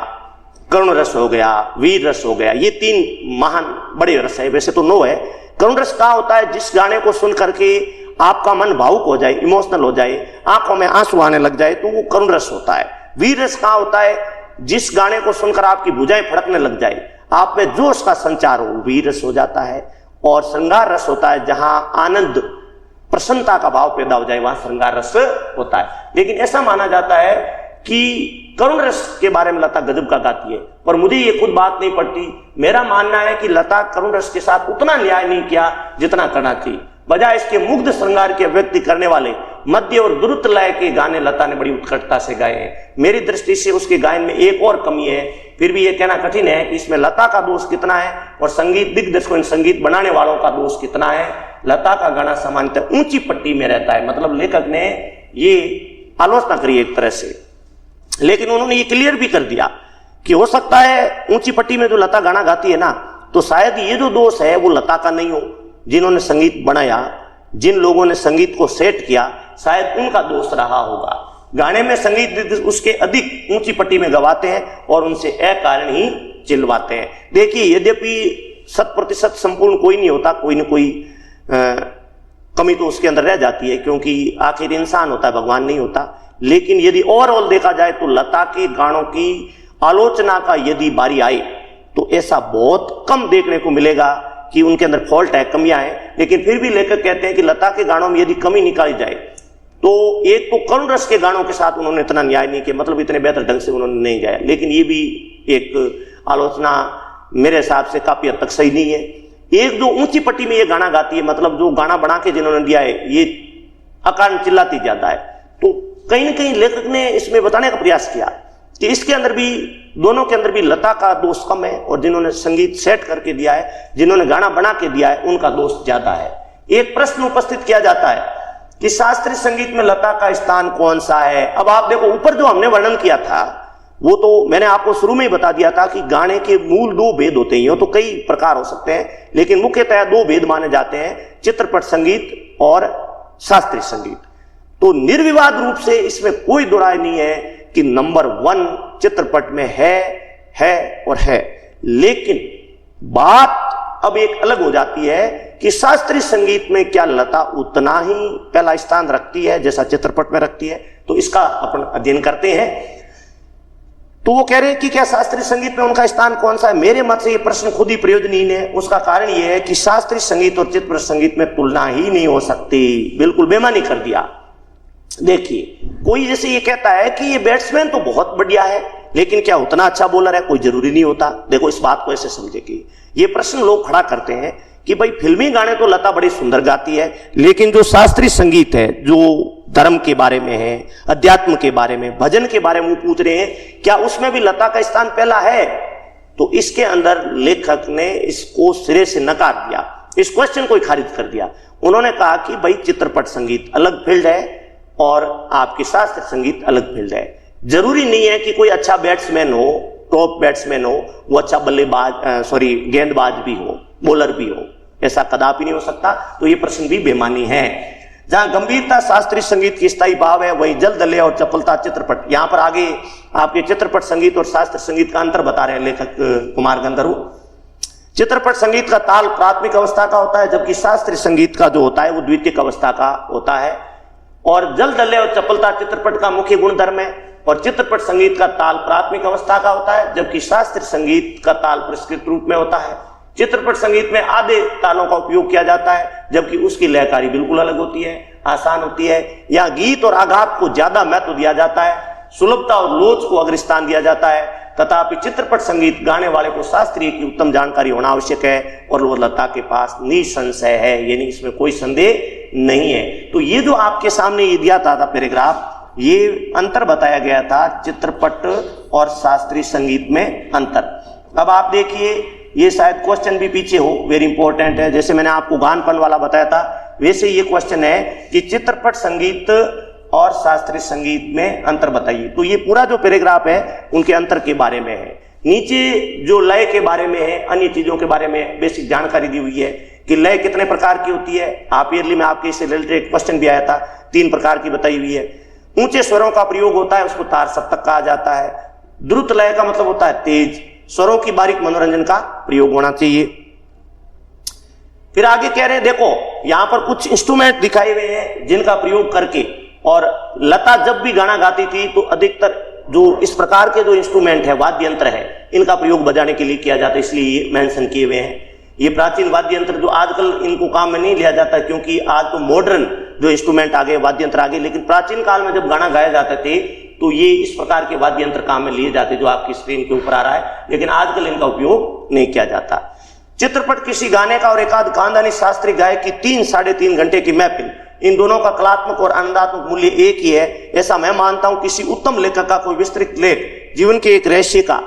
करुण रस हो गया, वीर रस हो गया, ये 3 महान बड़े रस है। वैसे तो 9 है। करुण रस कहाँ होता है? जिस गाने को सुन करके आपका मन भावुक हो जाए, इमोशनल हो जाए, आंखों में आंसू आने लग जाए, तो वो करुण रस होता है। वीर रस कहाँ होता है? जिस गाने को सुनकर आपकी भुजाएं फड़कने लग जाए, आप में जोश का संचार हो, वीर रस हो जाता है। और श्रृंगार रस होता है, जहां आनंद, प्रसन्नता का भाव पैदा हो जाए, वहां श्रृंगार रस होता है। लेकिन ऐसा माना जाता है कि करुण रस के बारे में लता गजब का गाती है, पर मुझे ये खुद बात नहीं पड़ती। मेरा मानना है कि लता करुण रस के साथ उतना न्याय नहीं किया जितना करना चाहिए। बजाय इसके मुग्ध श्रृंगार के व्यक्ति करने वाले मध्य और द्रुत लय के गाने लता ने बड़ी उत्कटता से गाए हैं। मेरी दृष्टि से उसके गायन में एक और कमी है, फिर भी यह कहना कठिन है कि इसमें लता का दोष कितना है और संगीत दिग्दर्शकों, संगीत बनाने वालों का दोष कितना है। लता का गाना सामान्यतः ऊंची पट्टी में रहता है, मतलब लेखक ने ये आलोचना करी एक तरह से, लेकिन उन्होंने ये क्लियर भी कर दिया कि हो सकता है ऊंची पट्टी में जो लता गाना गाती है ना, तो शायद ये जो दोष है वो लता का नहीं हो। जिन्होंने संगीत बनाया, जिन लोगों ने संगीत को सेट किया, शायद उनका दोष रहा होगा। गाने में संगीत उसके अधिक ऊंची पट्टी में गवाते हैं और उनसे अकारण ही चिल्वाते हैं। देखिए, यद्यपि 100% संपूर्ण कोई नहीं होता, कोई न कोई कमी तो उसके अंदर रह जाती है, क्योंकि आखिर इंसान होता है, भगवान नहीं होता। लेकिन यदि ओवरऑल देखा जाए तो लता के गानों की आलोचना का यदि बारी आए तो ऐसा बहुत कम देखने को मिलेगा कि उनके अंदर फॉल्ट है, कमियां हैं। लेकिन फिर भी लेखक कहते हैं कि लता के गानों में यदि कमी निकाली जाए तो एक तो करुण रस के गानों के साथ उन्होंने इतना न्याय नहीं किया, मतलब इतने बेहतर ढंग से उन्होंने नहीं गाया। लेकिन ये भी एक आलोचना मेरे हिसाब से काफी हद तक सही नहीं है। एक जो ऊंची पट्टी में ये गाना गाती है, मतलब जो गाना बना के जिन्होंने दिया है, ये अकारण चिल्लाती ज्यादा है। तो कहीं ना कहीं लेखक ने इसमें बताने का प्रयास किया कि इसके अंदर भी, दोनों के अंदर भी लता का दोष कम है और जिन्होंने संगीत सेट करके दिया है, जिन्होंने गाना बना के दिया है, उनका दोष ज्यादा है। एक प्रश्न उपस्थित किया जाता है कि शास्त्रीय संगीत में लता का स्थान कौन सा है। अब आप देखो, ऊपर जो हमने वर्णन किया था वो तो मैंने आपको शुरू में ही बता दिया था कि गाने के मूल 2 भेद होते हैं। तो कई प्रकार हो सकते हैं, लेकिन मुख्यतः 2 भेद माने जाते हैं, चित्रपट संगीत और शास्त्रीय संगीत। तो निर्विवाद रूप से इसमें कोई दो राय नहीं है कि नंबर 1 चित्रपट में है और है। लेकिन बात अब एक अलग हो जाती है कि शास्त्रीय संगीत में क्या लता उतना ही पहला स्थान रखती है जैसा चित्रपट में रखती है? तो इसका अपन अध्ययन करते हैं। तो वो कह रहे हैं कि क्या शास्त्रीय संगीत में उनका स्थान कौन सा है? मेरे मत से ये प्रश्न खुद ही प्रयोजनहीन है। उसका कारण यह है कि शास्त्रीय संगीत और चित्रपट संगीत में तुलना ही नहीं हो सकती। बिल्कुल बेमानी कर दिया। देखिए, कोई जैसे ये कहता है कि ये बैट्समैन तो बहुत बढ़िया है, लेकिन क्या उतना अच्छा बॉलर है? कोई जरूरी नहीं होता। देखो, इस बात को ऐसे समझे कि ये प्रश्न लोग खड़ा करते हैं कि भाई फिल्मी गाने तो लता बड़ी सुंदर गाती है, लेकिन जो शास्त्रीय संगीत है, जो धर्म के बारे में है, अध्यात्म के बारे में, भजन के बारे में पूछ रहे हैं, क्या उसमें भी लता का स्थान पहला है? तो इसके अंदर लेखक ने इसको सिरे से नकार दिया, इस क्वेश्चन को खारिज कर दिया। उन्होंने कहा कि भाई चित्रपट संगीत अलग फील्ड है और आपकी शास्त्रीय संगीत अलग फील्ड है। जरूरी नहीं है कि कोई अच्छा बैट्समैन हो, टॉप बैट्समैन हो, वो अच्छा बल्लेबाज गेंदबाज भी हो, बॉलर भी हो, ऐसा कदापि नहीं हो सकता। तो ये प्रश्न भी बेमानी है। जहां गंभीरता शास्त्रीय संगीत की स्थायी भाव है, वहीं जल दले और चपलता चित्रपट। यहां पर आगे आपके चित्रपट संगीत और शास्त्रीय संगीत का अंतर बता रहे हैं लेखक कुमार गंधर्व। चित्रपट संगीत का ताल प्राथमिक अवस्था का होता है, जबकि शास्त्रीय संगीत का जो होता है वो द्वितीयक अवस्था का होता है। और जल दले और चपलता चित्रपट का मुख्य गुणधर्म है, और चित्रपट संगीत का ताल प्राथमिक अवस्था का होता है, जबकि शास्त्रीय संगीत का ताल परिष्कृत रूप में होता है। चित्रपट संगीत में आधे तालों का उपयोग किया जाता है, जबकि उसकी लयकारी बिल्कुल अलग होती है, आसान होती है। यहाँ गीत और आघात को ज्यादा महत्व दिया जाता है, सुलभता और लोच को अग्रस्थान दिया जाता है। तथापि चित्रपट संगीत गाने वाले को शास्त्रीय की उत्तम जानकारी होना आवश्यक है, और वो लता के पास निसंशय है, यानी इसमें कोई संदेह नहीं है। तो ये जो आपके सामने ये दिया था पैराग्राफ, ये अंतर बताया गया था चित्रपट और शास्त्रीय संगीत में अंतर। अब आप देखिए, ये शायद क्वेश्चन भी पीछे हो, वेरी इंपॉर्टेंट है। जैसे मैंने आपको गानपन वाला बताया था, वैसे ये क्वेश्चन है कि चित्रपट संगीत और शास्त्रीय संगीत में अंतर बताइए। तो ये पूरा जो पैराग्राफ है उनके अंतर के बारे में है। नीचे जो लय के बारे में है, अन्य चीजों के बारे में बेसिक जानकारी दी हुई है कि लय कितने प्रकार की होती है। हाफ ईयरली में आपके इससे रिलेटेड क्वेश्चन भी आया था, 3 प्रकार की बताई हुई है। ऊंचे स्वरों का प्रयोग होता है, उसको तार सप्तक कहा जाता है। द्रुत लय का मतलब होता है तेज, स्वरों की बारीक मनोरंजन का प्रयोग होना चाहिए। फिर आगे कह रहे हैं, देखो यहां पर कुछ इंस्ट्रूमेंट दिखाए हुए हैं जिनका प्रयोग करके, और लता जब भी गाना गाती थी तो अधिकतर जो इस प्रकार के जो इंस्ट्रूमेंट है, वाद्य यंत्र है, इनका प्रयोग बजाने के लिए किया जाता है, इसलिए ये मेंशन किए हुए हैं। ये प्राचीन वाद्य यंत्र जो आजकल इनको काम में नहीं लिया जाता, क्योंकि आज तो मॉडर्न जो इंस्ट्रूमेंट आ गए, वाद्य यंत्र आ गए, लेकिन प्राचीन काल में जब गाना गाया जाते थे तो ये इस प्रकार के वाद्य यंत्र काम में लिए जाते, जो आपकी स्क्रीन के ऊपर आ रहा है, लेकिन आजकल इनका उपयोग नहीं किया जाता। चित्रपट किसी गाने का और एकाध खानदानी शास्त्रीय गायक की 3 साढ़े 3 घंटे की महफिल, इन दोनों का कलात्मक और आनंदात्मक मूल्य एक ही है, ऐसा मैं मानता हूं। किसी उत्तम लेखक का कोई विस्तृत लेख जीवन के एक रहस्य का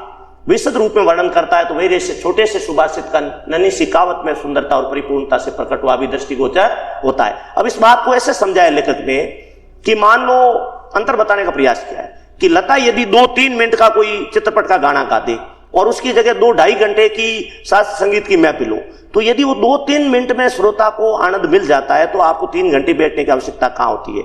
विशद रूप में वर्णन करता है, तो वही रहस्य छोटे से सुभाषित का नन्ही सी कहावत में सुंदरता और परिपूर्णता से प्रकट हुआ भी दृष्टिगोचर होता है। अब इस बात को ऐसे समझाया लेखक ने कि मान लो, अंतर बताने का प्रयास किया है कि लता यदि 2-3 मिनट का कोई चित्रपट का गाना गा दे और उसकी जगह 2-2.5 घंटे की शास्त्रीय संगीत की महफिल हो, तो यदि वो 2-3 मिनट में श्रोता को आनंद मिल जाता है तो आपको 3 घंटे बैठने की आवश्यकता कहां होती है।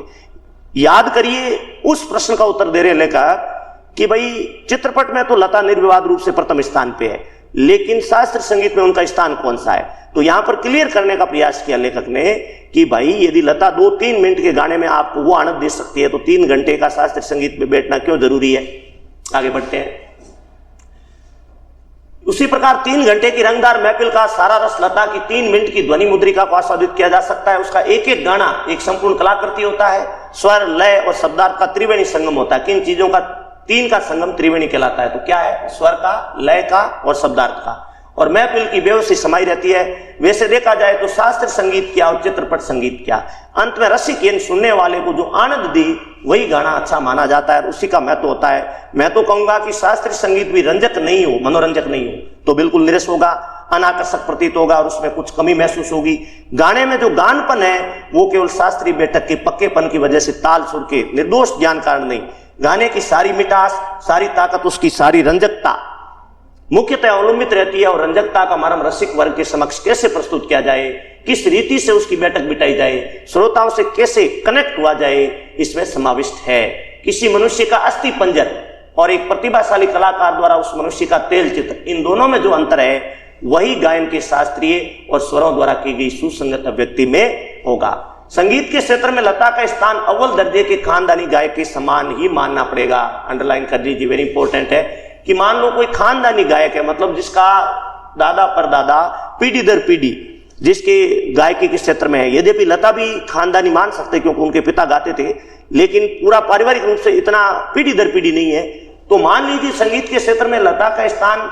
याद करिए, उस प्रश्न का उत्तर दे रहे लेखक कि भाई चित्रपट में तो लता निर्विवाद रूप से प्रथम स्थान पे है, लेकिन शास्त्रीय संगीत में उनका स्थान कौन सा है। तो यहां पर क्लियर करने का प्रयास किया लेखक ने कि भाई यदि लता 2-3 मिनट के गाने में आपको वो आनंद दे सकती है, तो 3 घंटे का शास्त्रीय संगीत में बैठना क्यों जरूरी है। आगे बढ़ते हैं। उसी प्रकार 3 घंटे की रंगदार महफिल का सारा रस लता की 3 मिनट की ध्वनि मुद्रिका को आस्वादित किया जा सकता है। उसका एक एक गाना एक संपूर्ण कलाकृति होता है। स्वर, लय और शब्दार्थ का त्रिवेणी संगम होता है। किन चीजों का 3 का संगम त्रिवेणी कहलाता है, तो क्या है, स्वर का, लय का और शब्दार्थ का। और महफिल की व्यवस्था समाई रहती है। वैसे देखा जाए तो शास्त्रीय संगीत क्या और चित्रपट संगीत क्या, अंत में रसिक यानी सुनने वाले को जो आनंद दी वही गाना अच्छा माना जाता है, उसी का महत्व होता है। मैं तो कहूंगा कि शास्त्रीय संगीत भी रंजक नहीं हो, मनोरंजक नहीं हो तो बिल्कुल निरस होगा, अनाकर्षक प्रतीत होगा और उसमें कुछ कमी महसूस होगी। गाने में जो गानपन है वो केवल शास्त्रीय बैठक के पक्केपन की वजह से, ताल सुर के निर्दोष ज्ञान कारण नहीं। गाने की सारी मिठास, सारी ताकत, उसकी सारी रंजकता मुख्यतः अवलंबित रहती है, और रंजकता का मर्म रसिक वर्ग के समक्ष कैसे प्रस्तुत किया जाए, किस रीति से उसकी बैठक बिठाई जाए, श्रोताओं से कैसे कनेक्ट हुआ जाए, इसमें समाविष्ट है। किसी मनुष्य का अस्थि पंजर और एक प्रतिभाशाली कलाकार द्वारा उस मनुष्य का तेल चित्र, इन दोनों में जो अंतर है वही गायन के शास्त्रीय और स्वरों द्वारा की गई सुसंगत अभिव्यक्ति में होगा। संगीत के क्षेत्र में लता का स्थान अव्वल दर्जे के खानदानी गायक के समान ही मानना पड़ेगा। अंडरलाइन कर लीजिए, वेरी इंपॉर्टेंट है कि मान लो कोई खानदानी गायक है, मतलब जिसका दादा परदादा पीढ़ी दर पीढ़ी जिसके गायकी के क्षेत्र में है। यद्यपि लता भी खानदानी मान सकते क्योंकि उनके पिता गाते थे, लेकिन पूरा पारिवारिक रूप से इतना पीढ़ी दर पीढ़ी नहीं है। तो मान लीजिए संगीत के क्षेत्र में लता का स्थान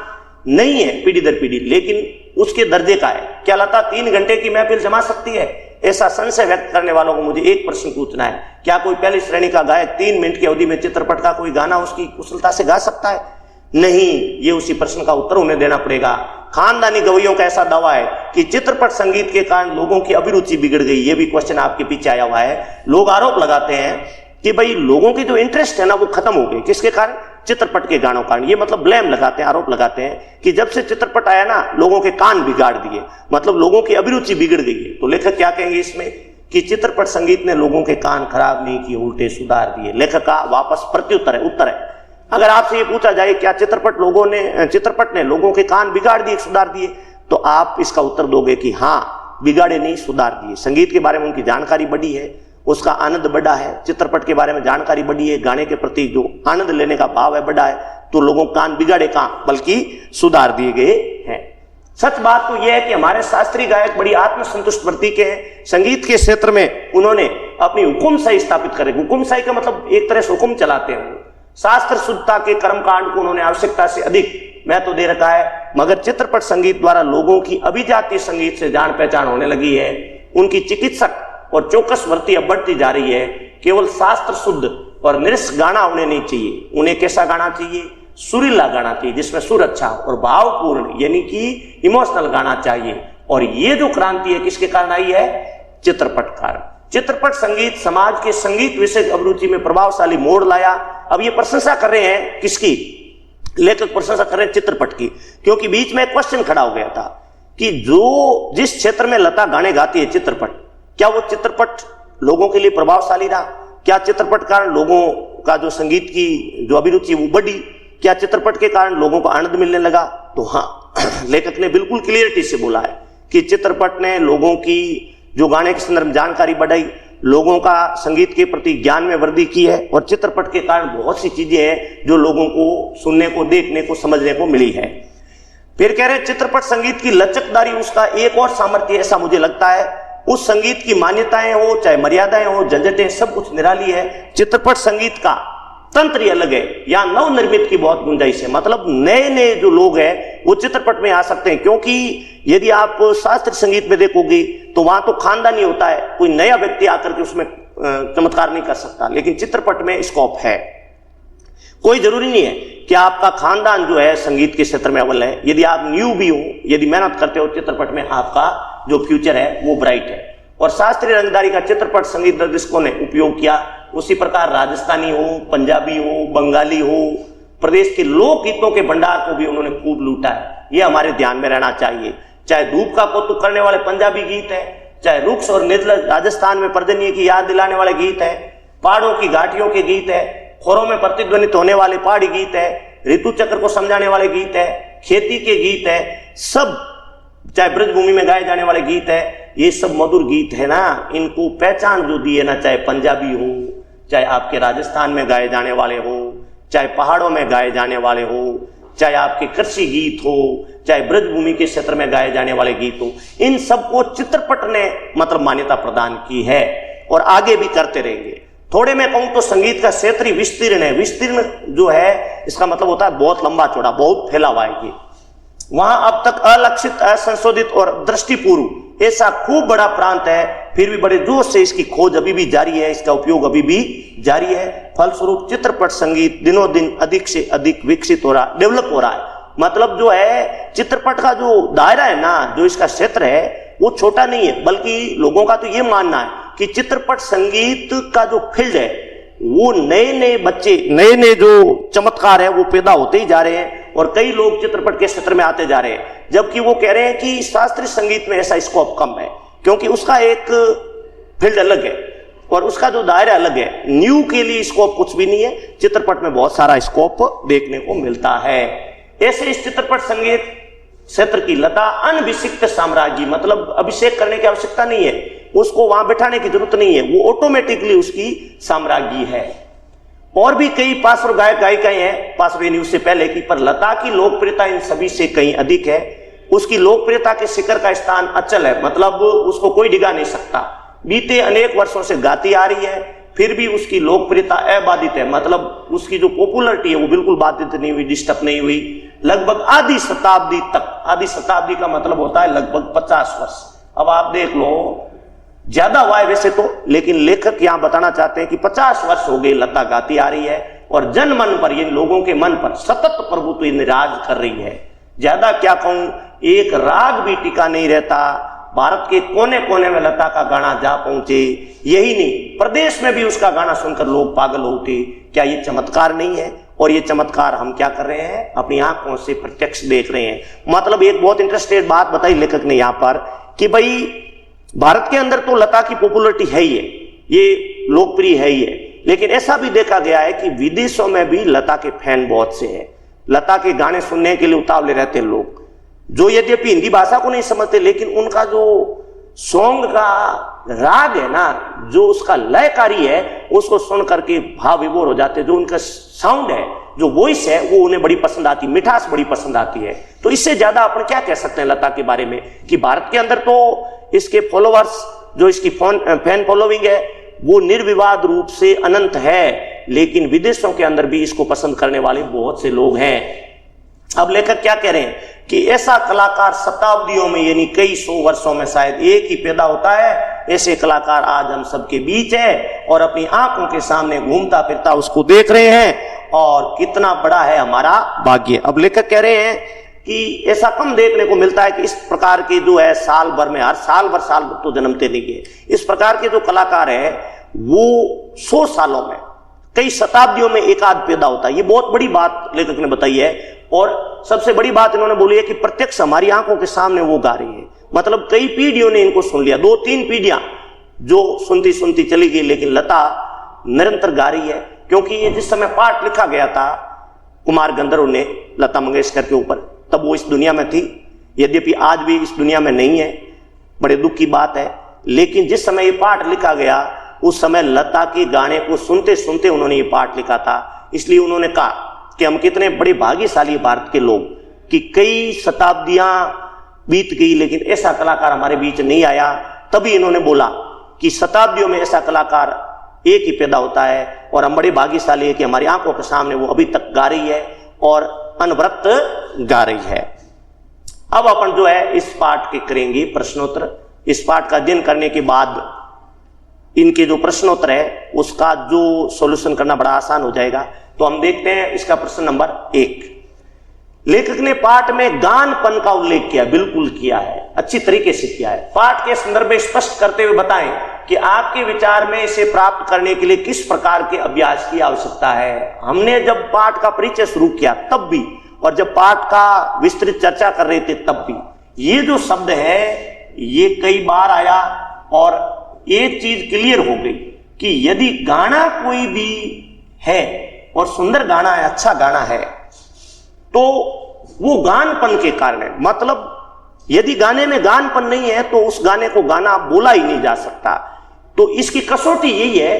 नहीं है पीढ़ी दर पीढ़ी, लेकिन उसके दर्जे का है। क्या लता 3 घंटे की महफिल जमा सकती है? ऐसा संशय व्यक्त करने वालों को मुझे एक प्रश्न पूछना है, क्या कोई पहली श्रेणी का गायक 3 मिनट की अवधि में चित्रपट का कोई गाना उसकी कुशलता से गा सकता है? नहीं। ये उसी प्रश्न का उत्तर उन्हें देना पड़ेगा। खानदानी गवैयों का ऐसा दावा है कि चित्रपट संगीत के कारण लोगों की अभिरुचि बिगड़ गई। ये भी क्वेश्चन आपके पीछे आया हुआ है। लोग आरोप लगाते हैं कि भाई लोगों की जो इंटरेस्ट है ना वो खत्म हो गई। किसके कारण? चित्रपट के गानों कारण। ये मतलब ब्लेम लगाते हैं, आरोप लगाते हैं कि जब से चित्रपट आया ना लोगों के कान बिगाड़ दिए, मतलब लोगों की अभिरुचि बिगड़ गई है। तो लेखक क्या कहेंगे इसमें कि चित्रपट संगीत ने लोगों के कान खराब नहीं किए, उल्टे सुधार दिए। लेखक का वापस प्रत्युत्तर है, उत्तर है। अगर आपसे ये पूछा जाए क्या चित्रपट ने लोगों के कान बिगाड़ दिए, सुधार दिए, तो आप इसका उत्तर दोगे कि हाँ, बिगाड़े नहीं, सुधार दिए। संगीत के बारे में उनकी जानकारी बढ़ी है, उसका आनंद बढ़ा है। चित्रपट के बारे में जानकारी बढ़ी है, गाने के प्रति जो आनंद लेने का भाव है बढ़ा है, तो लोगों के कान बिगाड़े कहां, बल्कि सुधार दिए गए हैं। सच बात तो यह है कि हमारे शास्त्रीय गायक बड़ी आत्मसंतुष्ट प्रतीक हैं। संगीत के क्षेत्र में उन्होंने अपनी हुकुमशाही स्थापित करे। हुकुमशाही का मतलब एक तरह से हुक्म चलाते हैं। शास्त्र शुद्धता के कर्मकांड को उन्होंने आवश्यकता से अधिक महत्व दे रखा है। मगर चित्रपट संगीत द्वारा लोगों की अभिजातीय संगीत से जान पहचान होने लगी है। उनकी चिकित्सक और चौकस वृत्ति अब बढ़ती जा रही है। केवल शास्त्र शुद्ध और निरस गाना उन्हें नहीं चाहिए। उन्हें कैसा गाना चाहिए? सुरीला गाना चाहिए, जिसमें सुर अच्छा और भावपूर्ण यानी कि इमोशनल गाना चाहिए। और ये जो क्रांति है किसके कारण आई है? चित्रपट कारण। चित्रपट संगीत समाज के संगीत विषय अभिरुचि में प्रभावशाली मोड़ लाया। अब ये प्रशंसा कर रहे हैं किसकी? लेखक प्रशंसा कर रहे हैं चित्रपट की, क्योंकि बीच में एक क्वेश्चन खड़ा हो गया था कि जिस क्षेत्र में लता गाने गाती है चित्रपट, क्या वो चित्रपट लोगों के लिए प्रभावशाली रहा? क्या चित्रपट कारण लोगों का जो संगीत की जो अभिरुचि वो बढ़ी? क्या चित्रपट के कारण लोगों को आनंद मिलने लगा? तो हाँ, लेखक ने बिल्कुल क्लियरिटी से बोला है कि चित्रपट ने लोगों की जो गाने के संदर्भ में जानकारी बढ़ाई, लोगों का संगीत के प्रति ज्ञान में वृद्धि की है। और चित्रपट के कारण बहुत सी चीजें हैं जो लोगों को सुनने को, देखने को, समझने को मिली है। फिर कह रहे हैं चित्रपट संगीत की लचकदारी उसका एक और सामर्थ्य, ऐसा मुझे लगता है। उस संगीत की मान्यताएं हो चाहे मर्यादाएं हो, झंझटें, सब कुछ निराली है। चित्रपट संगीत का तंत्र ही अलग है। यहाँ नवनिर्मित की बहुत गुंजाइश है। मतलब नए नए जो लोग हैं वो चित्रपट में आ सकते हैं, क्योंकि यदि आप शास्त्रीय संगीत में देखोगे तो वहां तो खानदानी होता है, कोई नया व्यक्ति आकर के उसमें चमत्कार नहीं कर सकता। लेकिन चित्रपट में स्कोप है। कोई जरूरी नहीं है कि आपका खानदान जो है संगीत के क्षेत्र में अव्वल है। यदि आप न्यू भी हो, यदि मेहनत करते हो, चित्रपट में आपका जो फ्यूचर है वो ब्राइट है। और शास्त्रीय रंगदारी का चित्रपट संगीत निर्देशकों ने उपयोग किया। उसी प्रकार राजस्थानी हो, पंजाबी हो, बंगाली हो, प्रदेश के लोकगीतों के भंडार को भी उन्होंने खूब लूटा है। ये हमारे ध्यान में रहना चाहिए। चाहे धूप का कौतुक करने वाले पंजाबी गीत है, चाहे रुक्स और निर्जल राजस्थान में पर्जन्य की याद दिलाने वाले गीत है, पहाड़ों की घाटियों के गीत है, खोरों में प्रतिध्वनित होने वाले पहाड़ी गीत है, ऋतु चक्र को समझाने वाले गीत है, खेती के गीत है, सब चाहे ब्रजभूमि में गाए जाने वाले गीत है, ये सब मधुर गीत है ना। इनको पहचान जो दी है ना, चाहे पंजाबी हो, चाहे आपके राजस्थान में गाए जाने वाले हो, चाहे पहाड़ों में गाए जाने वाले हो, चाहे आपके कृषि गीत हो, चाहे ब्रजभूमि के क्षेत्र में गाए जाने वाले गीत हो, इन सबको चित्रपट ने मतलब मान्यता प्रदान की है और आगे भी करते रहेंगे। थोड़े में कहूं तो संगीत का क्षेत्रीय विस्तीर्ण है। विस्तीर्ण जो है इसका मतलब होता है बहुत लंबा चौड़ा, बहुत फैला हुआ है। ये वहां अब तक अलक्षित, असंशोधित और दृष्टिपूर्व ऐसा खूब बड़ा प्रांत है। फिर भी बड़े जोश से इसकी खोज अभी भी जारी है, इसका उपयोग अभी भी जारी है। फलस्वरूप चित्रपट संगीत दिनों दिन अधिक से अधिक विकसित हो रहा, डेवलप हो रहा है। मतलब जो है चित्रपट का जो दायरा है ना, जो इसका क्षेत्र है वो छोटा नहीं है, बल्कि लोगों का तो ये मानना है कि चित्रपट संगीत का जो फील्ड है वो नए नए बच्चे, नए नए जो चमत्कार है वो पैदा होते ही जा रहे हैं और कई लोग चित्रपट के क्षेत्र में आते जा रहे हैं। जबकि वो कह रहे हैं कि शास्त्रीय संगीत में ऐसा स्कोप कम है, क्योंकि उसका एक फील्ड अलग है और उसका जो दायरा अलग है। न्यू के लिए स्कोप कुछ भी नहीं है, चित्रपट में बहुत सारा स्कोप देखने को मिलता है। ऐसे इस चित्रपट संगीत क्षेत्र की लता अनभिषिक्त साम्राज्य, मतलब अभिषेक करने की आवश्यकता नहीं है, उसको वहां बैठाने की जरूरत नहीं है, वो ऑटोमेटिकली उसकी साम्राज्य है। और भी कई पार्श्व गायक गायिकाएं हैं पार्श्व न्यूज से पहले की, पर लता की लोकप्रियता इन सभी से कहीं अधिक है। उसकी लोकप्रियता के शिखर का स्थान अचल है, मतलब उसको कोई डिगा नहीं सकता। बीते अनेक वर्षों से गाती आ रही है, फिर भी उसकी लोकप्रियता अबाधित है। मतलब उसकी जो पॉपुलरिटी है वो बिल्कुल बाधित नहीं हुई, डिस्टर्ब नहीं हुई। लगभग आधी शताब्दी तक, आधी शताब्दी का मतलब होता है लगभग 50 वर्ष। अब आप देख लो, ज्यादा हुआ है वैसे तो, लेकिन लेखक यहां बताना चाहते हैं कि 50 वर्ष हो गए लता गाती आ रही है और जन मन पर, ये लोगों के मन पर सतत प्रभुत्व राज कर रही है। ज्यादा क्या कहूं, एक राग भी टिका नहीं रहता। भारत के कोने कोने में लता का गाना जा पहुंचे। यही नहीं, प्रदेश में भी उसका गाना सुनकर लोग पागल होते। क्या ये चमत्कार नहीं है? और ये चमत्कार हम क्या कर रहे हैं? अपनी आंखों से प्रत्यक्ष देख रहे हैं। मतलब एक बहुत इंटरेस्टेड बात बताई लेखक ने यहां पर कि भाई भारत के अंदर तो लता की पॉपुलरिटी है ही है, ये लोकप्रिय है ही है, लेकिन ऐसा भी देखा गया है कि विदेशों में भी लता के फैन बहुत से हैं। लता के गाने सुनने के लिए उतावले रहते हैं लोग, जो यद्यपि हिंदी भाषा को नहीं समझते, लेकिन उनका जो सॉन्ग का राग है ना, जो उसका लयकारी है, उसको सुन करके भाव विभोर हो जाते हैं। जो उनका साउंड है, जो वॉइस है, वो उन्हें बड़ी पसंद आती है, मिठास बड़ी पसंद आती है। तो इससे ज्यादा अपन क्या कह सकते हैं लता के बारे में, कि भारत के अंदर तो इसके फॉलोअर्स, जो इसकी फैन फॉलोइंग है, वो निर्विवाद रूप से अनंत है, लेकिन विदेशों के अंदर भी इसको पसंद करने वाले बहुत से लोग हैं। अब लेखक क्या कह रहे हैं कि ऐसा कलाकार शताब्दियों में, यानी कई सौ वर्षों में शायद एक ही पैदा होता है। ऐसे कलाकार आज हम सबके बीच है और अपनी आंखों के सामने घूमता फिरता उसको देख रहे हैं, और कितना बड़ा है हमारा भाग्य। अब लेखक कह रहे हैं कि ऐसा कम देखने को मिलता है कि इस प्रकार के जो है साल भर में, हर साल भर तो जन्मते नहीं है। इस प्रकार के जो कलाकार है वो 100 सालों में, कई शताब्दियों में एक आध पैदा होता है। ये बहुत बड़ी बात लेखक ने बताई है। और सबसे बड़ी बात इन्होंने बोली है कि प्रत्यक्ष हमारी आंखों के सामने वो गा रही है। मतलब कई पीढ़ियों ने इनको सुन लिया, 2-3 पीढ़ियां जो सुनती सुनती चली गई, लेकिन लता निरंतर गा रही है। क्योंकि ये जिस समय पाठ लिखा गया था कुमार गंधर्व ने लता मंगेशकर के ऊपर, तब वो इस दुनिया में थी, यद्यपि आज भी इस दुनिया में नहीं है, बड़े दुख की बात है। लेकिन जिस समय ये पाठ लिखा गया, उस समय लता के गाने को सुनते सुनते उन्होंने ये पाठ लिखा था। इसलिए उन्होंने कहा कि हम कितने बड़े भाग्यशाली भारत के लोग, कि कई शताब्दियां बीत गई लेकिन ऐसा कलाकार हमारे बीच नहीं आया। तभी इन्होंने बोला कि शताब्दियों में ऐसा कलाकार एक ही पैदा होता है, और हम बड़े भाग्यशाली है कि हमारी आंखों के सामने वो अभी तक गा रही है और अनवरत गा रही है। अब अपन जो है इस पाठ के करेंगे प्रश्नोत्तर। इस पाठ का अध्ययन करने के बाद इनके जो प्रश्नोत्तर है उसका जो सॉल्यूशन करना बड़ा आसान हो जाएगा। तो हम देखते हैं इसका प्रश्न नंबर 1। लेखक ने पाठ में गानपन का उल्लेख किया, बिल्कुल किया है, अच्छी तरीके से किया है। पाठ के संदर्भ में स्पष्ट करते हुए बताएं कि आपके विचार में इसे प्राप्त करने के लिए किस प्रकार के अभ्यास की आवश्यकता है। हमने जब पाठ का परिचय शुरू किया तब भी, और जब पाठ का विस्तृत चर्चा कर रहे थे तब भी, ये जो शब्द है ये कई बार आया, और एक चीज क्लियर हो गई कि यदि गाना कोई भी है और सुंदर गाना है, अच्छा गाना है, तो वो गानपन के कारण है। मतलब यदि गाने में गानपन नहीं है तो उस गाने को गाना बोला ही नहीं जा सकता। तो इसकी कसौटी यही है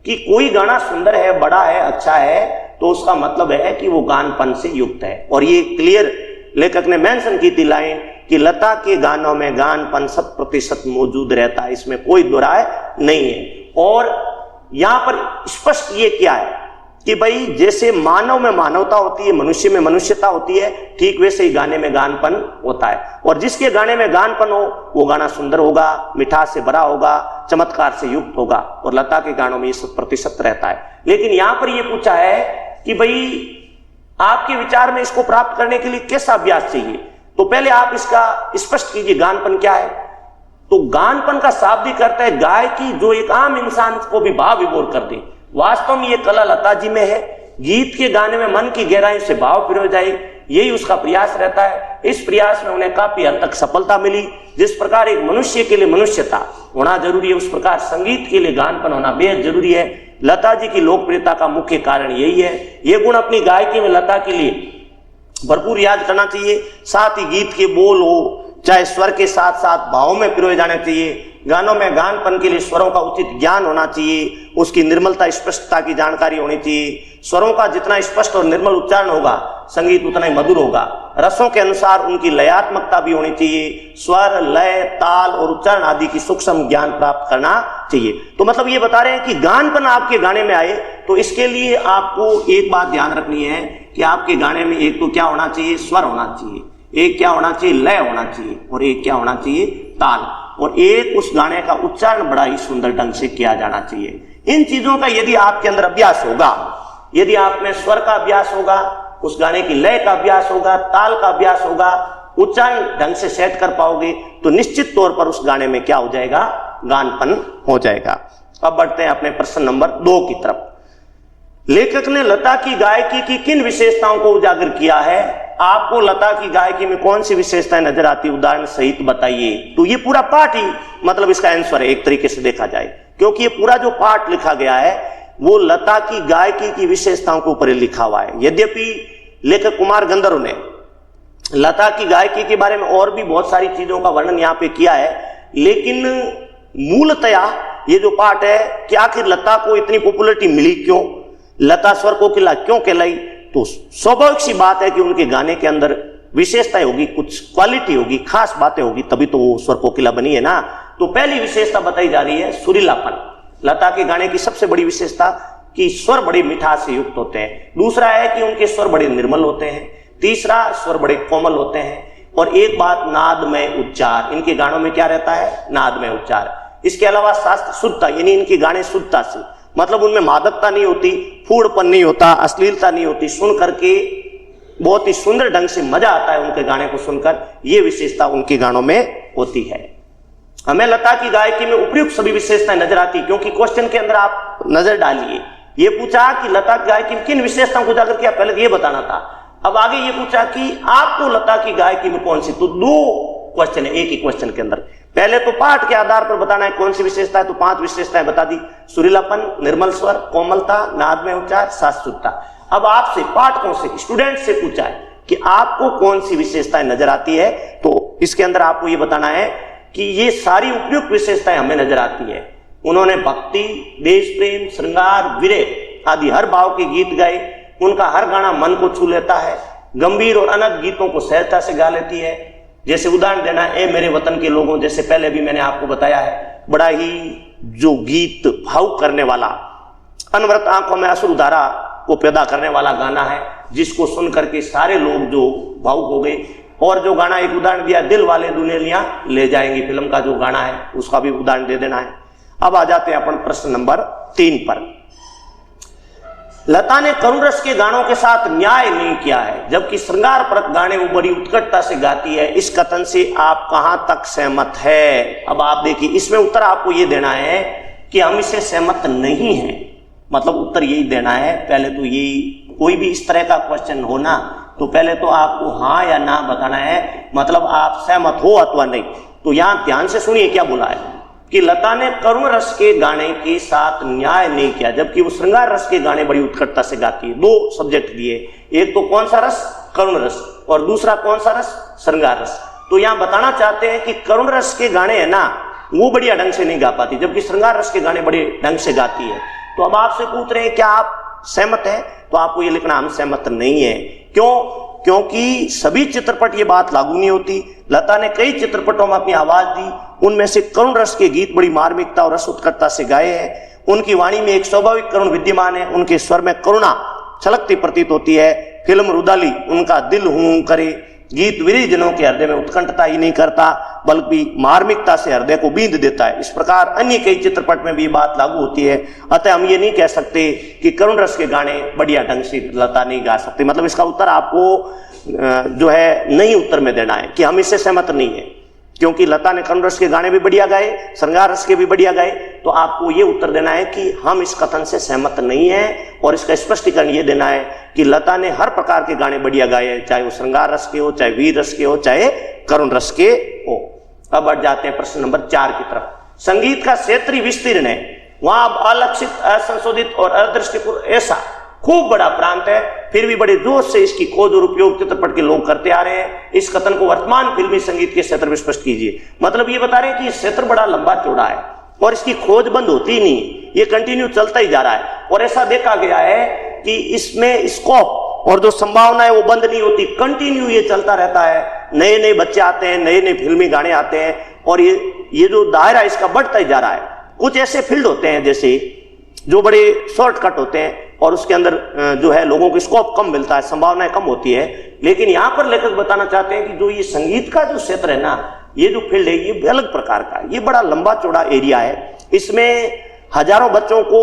कि कोई गाना सुंदर है, बड़ा है, अच्छा है, तो उसका मतलब है कि वो गानपन से युक्त है। और ये क्लियर लेखक ने मेंशन की थी लाइन कि लता के गानों में गानपन 100% मौजूद रहता है, इसमें कोई दो राय नहीं है। और यहां पर स्पष्ट ये क्या है कि भाई जैसे मानव में मानवता होती है, मनुष्य में मनुष्यता होती है, ठीक वैसे ही गाने में गानपन होता है। और जिसके गाने में गानपन हो वो गाना सुंदर होगा, मिठास से भरा होगा, चमत्कार से युक्त होगा। और लता के गानों में ये 100% रहता है। लेकिन यहां पर यह पूछा है कि भाई आपके विचार में इसको प्राप्त करने के लिए कैसा अभ्यास चाहिए। तो पहले आप इसका स्पष्ट कीजिए, गानपन क्या है। तो गानपन का शाब्दिक अर्थ है गायकी जो एक आम इंसान को भी भाव विभोर कर दे। वास्तव में ये कला लता जी में है। गीत के गाने में मन की गहराई से भाव पिरो जाए, यही उसका प्रयास रहता है। इस प्रयास में उन्हें काफी हद तक सफलता मिली। जिस प्रकार एक मनुष्य के लिए मनुष्यता होना जरूरी है, उस प्रकार संगीत के लिए गानपन होना बेहद जरूरी है। लता जी की लोकप्रियता का मुख्य कारण यही है। ये गुण अपनी गायकी में लता के लिए भरपूर याद करना चाहिए। साथ ही गीत के बोल हो चाहे स्वर के साथ साथ भावों में पिरोए जाने चाहिए। गानों में गानपन के लिए स्वरों का उचित ज्ञान होना चाहिए, उसकी निर्मलता स्पष्टता की जानकारी होनी चाहिए। स्वरों का जितना स्पष्ट और निर्मल उच्चारण होगा संगीत उतना ही मधुर होगा। रसों के अनुसार उनकी लयात्मकता भी होनी चाहिए। स्वर, लय, ताल और उच्चारण आदि की सूक्ष्म ज्ञान प्राप्त करना चाहिए। तो मतलब ये बता रहे हैं कि गानपन आपके गाने में आए तो इसके लिए आपको एक बात ध्यान रखनी है कि आपके गाने में एक तो क्या होना चाहिए, स्वर होना चाहिए, एक क्या होना चाहिए, लय होना चाहिए, और एक क्या होना चाहिए, ताल, और एक उस गाने का उच्चारण बड़ा ही सुंदर ढंग से किया जाना चाहिए। इन चीजों का यदि आपके अंदर अभ्यास होगा, यदि आप में स्वर का अभ्यास होगा, उस गाने की लय का अभ्यास होगा, ताल का अभ्यास होगा, उच्चारण ढंग से सेट कर पाओगे, तो निश्चित तौर पर उस गाने में क्या हो जाएगा, गानपन हो जाएगा। अब बढ़ते हैं अपने प्रश्न नंबर 2 की तरफ। लेखक ने लता की गायकी की किन विशेषताओं को उजागर किया है आपको लता की गायकी में कौन सी विशेषताएं नजर आती है, उदाहरण सहित बताइए। तो ये पूरा पाठ ही मतलब इसका आंसर है एक तरीके से देखा जाए, क्योंकि ये पूरा जो पाठ लिखा गया है वो लता की गायकी की विशेषताओं के ऊपर लिखा हुआ है। यद्यपि लेखक कुमार गंधर्व ने लता की गायकी के बारे में और भी बहुत सारी चीजों का वर्णन यहाँ पे किया है, लेकिन मूलतया ये जो पाठ है कि आखिर लता को इतनी पॉपुलैरिटी मिली क्यों, लता स्वर कोकिला क्यों कहलाई, तो स्वाभाविक सी बात है कि उनके गाने के अंदर विशेषताएं होगी, कुछ क्वालिटी होगी, खास बातें होगी, तभी तो वो स्वर कोकिला बनी है ना। तो पहली विशेषता बताई जा रही है सुरीलापन। लता के गाने की सबसे बड़ी विशेषता कि स्वर बड़े मिठास से युक्त होते हैं। दूसरा है कि उनके स्वर बड़े निर्मल होते हैं। तीसरा, स्वर बड़े कोमल होते हैं। और एक बात, नादमय उच्चार। इनके गानों में क्या रहता है, नादमय उच्चार। इसके अलावा शास्त्र शुद्धता, यानी इनके गाने शुद्धता से, मतलब उनमें मादकता नहीं होती, फूड़पन नहीं होता, अश्लीलता नहीं होती, सुन करके बहुत ही सुंदर ढंग से मजा आता है उनके गाने को सुनकर। ये विशेषता उनके गानों में होती है। हमें लता की गायकी में उपयुक्त सभी विशेषताएं नजर आती है, क्योंकि क्वेश्चन के अंदर आप नजर डालिए, ये पूछा कि लता की गायकी में किन विशेषताओं को उजागर किया, पहले ये बताना था। अब आगे ये पूछा कि आपको लता की गायकी में कौन सी, तो दो क्वेश्चन है एक ही क्वेश्चन के अंदर। पहले तो पाठ के आधार पर बताना है कौन सी विशेषता है, तो 5 विशेषताएं बता दी, सुरीलापन, निर्मल स्वर, कोमलता, नादमय उच्चार, शास्त्र शुद्धता। अब आपसे पाठकों से, स्टूडेंट से पूछा है कि आपको कौन सी विशेषताएं नजर आती है, तो इसके अंदर आपको ये बताना है कि ये सारी उपयुक्त विशेषताएं हमें नजर आती है। उन्होंने भक्ति, देश प्रेम, श्रृंगार, विरह आदि हर भाव के गीत गाए। उनका हर गाना मन को छू लेता है। गंभीर और अनंत गीतों को सहजता से गा लेती है। जैसे उदाहरण देना है, ए मेरे वतन के लोगों, जैसे पहले भी मैंने आपको बताया है, बड़ा ही जो गीत भावुक करने वाला, अनवरत आंखों में अश्रुधारा को पैदा करने वाला गाना है, जिसको सुन करके सारे लोग जो भावुक हो गए। और जो गाना एक उदाहरण दिया, दिल वाले दुनिया ले जाएंगे, फिल्म का जो गाना है उसका भी उदाहरण दे देना है। अब आ जाते हैं अपन प्रश्न नंबर 3 पर। लता ने करुण रस के गानों के साथ न्याय नहीं किया है, जबकि श्रृंगार परक गाने वो बड़ी उत्कटता से गाती है। इस कथन से आप कहां तक सहमत है? अब आप देखिए, इसमें उत्तर आपको ये देना है कि हम इससे सहमत नहीं हैं, मतलब उत्तर यही देना है। पहले तो यही, कोई भी इस तरह का क्वेश्चन हो ना, तो पहले तो आपको हाँ या ना बताना है, मतलब आप सहमत हो अथवा नहीं। तो यहां ध्यान से सुनिए क्या बोला है कि लता ने करुण रस के गाने के साथ न्याय नहीं किया, जबकि वो श्रृंगार रस के गाने बड़ी उत्कटता से गाती है। 2 सब्जेक्ट दिए, एक तो कौन सा रस, करुण रस, और दूसरा कौन सा रस, श्रृंगार रस। तो यहां बताना चाहते हैं कि करुण रस के गाने है ना, वो बढ़िया ढंग से नहीं गा पाती, जबकि श्रृंगार रस के गाने बड़े ढंग से गाती है। तो अब आपसे पूछ रहे हैं क्या आप सहमत हैं, तो आपको ये लिखना हम सहमत नहीं है। क्यों? क्योंकि सभी चित्रपट ये बात लागू नहीं होती। लता ने कई चित्रपटों में अपनी आवाज दी, उनमें से करुण रस के गीत बड़ी मार्मिकता और रस उत्कटता से गाए हैं। उनकी वाणी में एक स्वाभाविक करुण विद्यमान है, उनके स्वर में करुणा छलकती प्रतीत होती है। फिल्म रुदाली उनका दिल हूं करे गीत विरही जनों के हृदय में उत्कंठता ही नहीं करता, बल्कि मार्मिकता से हृदय को बींध देता है। इस प्रकार अन्य कई चित्रपट में भी बात लागू होती है। अतः हम ये नहीं कह सकते कि करुण रस के गाने बढ़िया ढंग से लता नहीं गा सकती। मतलब इसका उत्तर आपको जो है नहीं उत्तर में देना है कि हम इससे सहमत नहीं है, क्योंकि लता ने करुण रस के गाने भी बढ़िया गाए, श्रृंगार रस के भी बढ़िया गाए। तो आपको ये उत्तर देना है कि हम इस कथन से सहमत नहीं है, और इसका स्पष्टीकरण ये देना है कि लता ने हर प्रकार के गाने बढ़िया गाए, चाहे वो श्रृंगार रस के हो, चाहे वीर रस के हो, चाहे करुण रस के हो। अब बढ़ जाते हैं प्रश्न नंबर 4 की तरफ। संगीत का क्षेत्रीय विस्तीर्ण है, वहां अब अलक्षित, असंशोधित और अदृष्टिपूर्ण ऐसा खूब बड़ा प्रांत है, फिर भी बड़े जोश से इसकी खोज और उपयोग चित्रपट के लोग करते आ रहे हैं। इस कथन को वर्तमान फिल्मी संगीत के क्षेत्र में स्पष्ट कीजिए। मतलब ये बता रहे हैं कि इस क्षेत्र बड़ा लंबा चौड़ा है और इसकी खोज बंद होती ही नहीं, ये कंटिन्यू चलता ही जा रहा है। और ऐसा देखा गया है कि इसमें स्कोप और जो संभावना है वो बंद नहीं होती, कंटिन्यू ये चलता रहता है। नए नए बच्चे आते हैं, नए नए फिल्मी गाने आते हैं, और ये जो दायरा इसका बढ़ता ही जा रहा है। कुछ ऐसे फील्ड होते हैं जैसे जो बड़े शॉर्टकट होते हैं और उसके अंदर जो है लोगों को स्कोप कम मिलता है, संभावनाएं कम होती है। लेकिन यहां पर लेखक बताना चाहते हैं कि जो ये संगीत का जो क्षेत्र है ना, ये जो फील्ड है, ये अलग प्रकार का है, ये बड़ा लंबा चौड़ा एरिया है। इसमें हजारों बच्चों को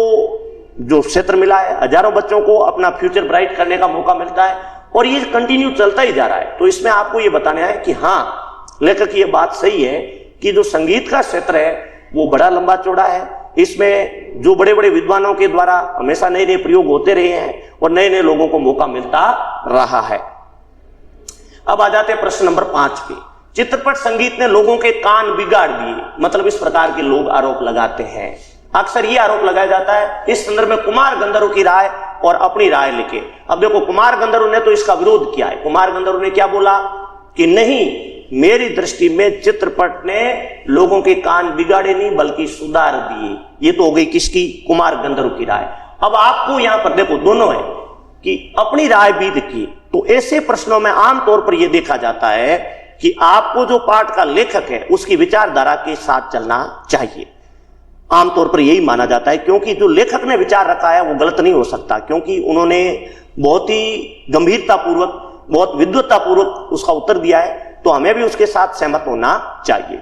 जो क्षेत्र मिला है, हजारों बच्चों को अपना फ्यूचर ब्राइट करने का मौका मिलता है, और ये कंटिन्यू चलता ही जा रहा है। तो इसमें आपको ये बताना है कि हाँ, लेखक ये बात सही है कि जो संगीत का क्षेत्र है वो बड़ा लंबा चौड़ा है। इसमें जो बड़े बड़े विद्वानों के द्वारा हमेशा नए नए प्रयोग होते रहे हैं और नए नए लोगों को मौका मिलता रहा है। अब आ जाते हैं प्रश्न नंबर 5 पे। चित्रपट संगीत ने लोगों के कान बिगाड़ दिए, मतलब इस प्रकार के लोग आरोप लगाते हैं। अक्सर ये आरोप लगाया जाता है। इस संदर्भ में कुमार गंधर्व की राय और अपनी राय लिखे। अब देखो, कुमार गंधर्व ने तो इसका विरोध किया है। कुमार गंधर्व ने क्या बोला कि नहीं, मेरी दृष्टि में चित्रपट ने लोगों के कान बिगाड़े नहीं बल्कि सुधार दिए। ये तो हो गई किसकी? कुमार गंधर्व की राय। अब आपको यहां पर देखो, दोनों है कि अपनी राय भी देखिए। तो ऐसे प्रश्नों में आमतौर पर यह देखा जाता है कि आपको जो पाठ का लेखक है उसकी विचारधारा के साथ चलना चाहिए। आमतौर पर यही माना जाता है, क्योंकि जो लेखक ने विचार रखा है वो गलत नहीं हो सकता, क्योंकि उन्होंने बहुत ही गंभीरतापूर्वक, बहुत विद्वत्तापूर्वक उसका उत्तर दिया है, तो हमें भी उसके साथ सहमत होना चाहिए।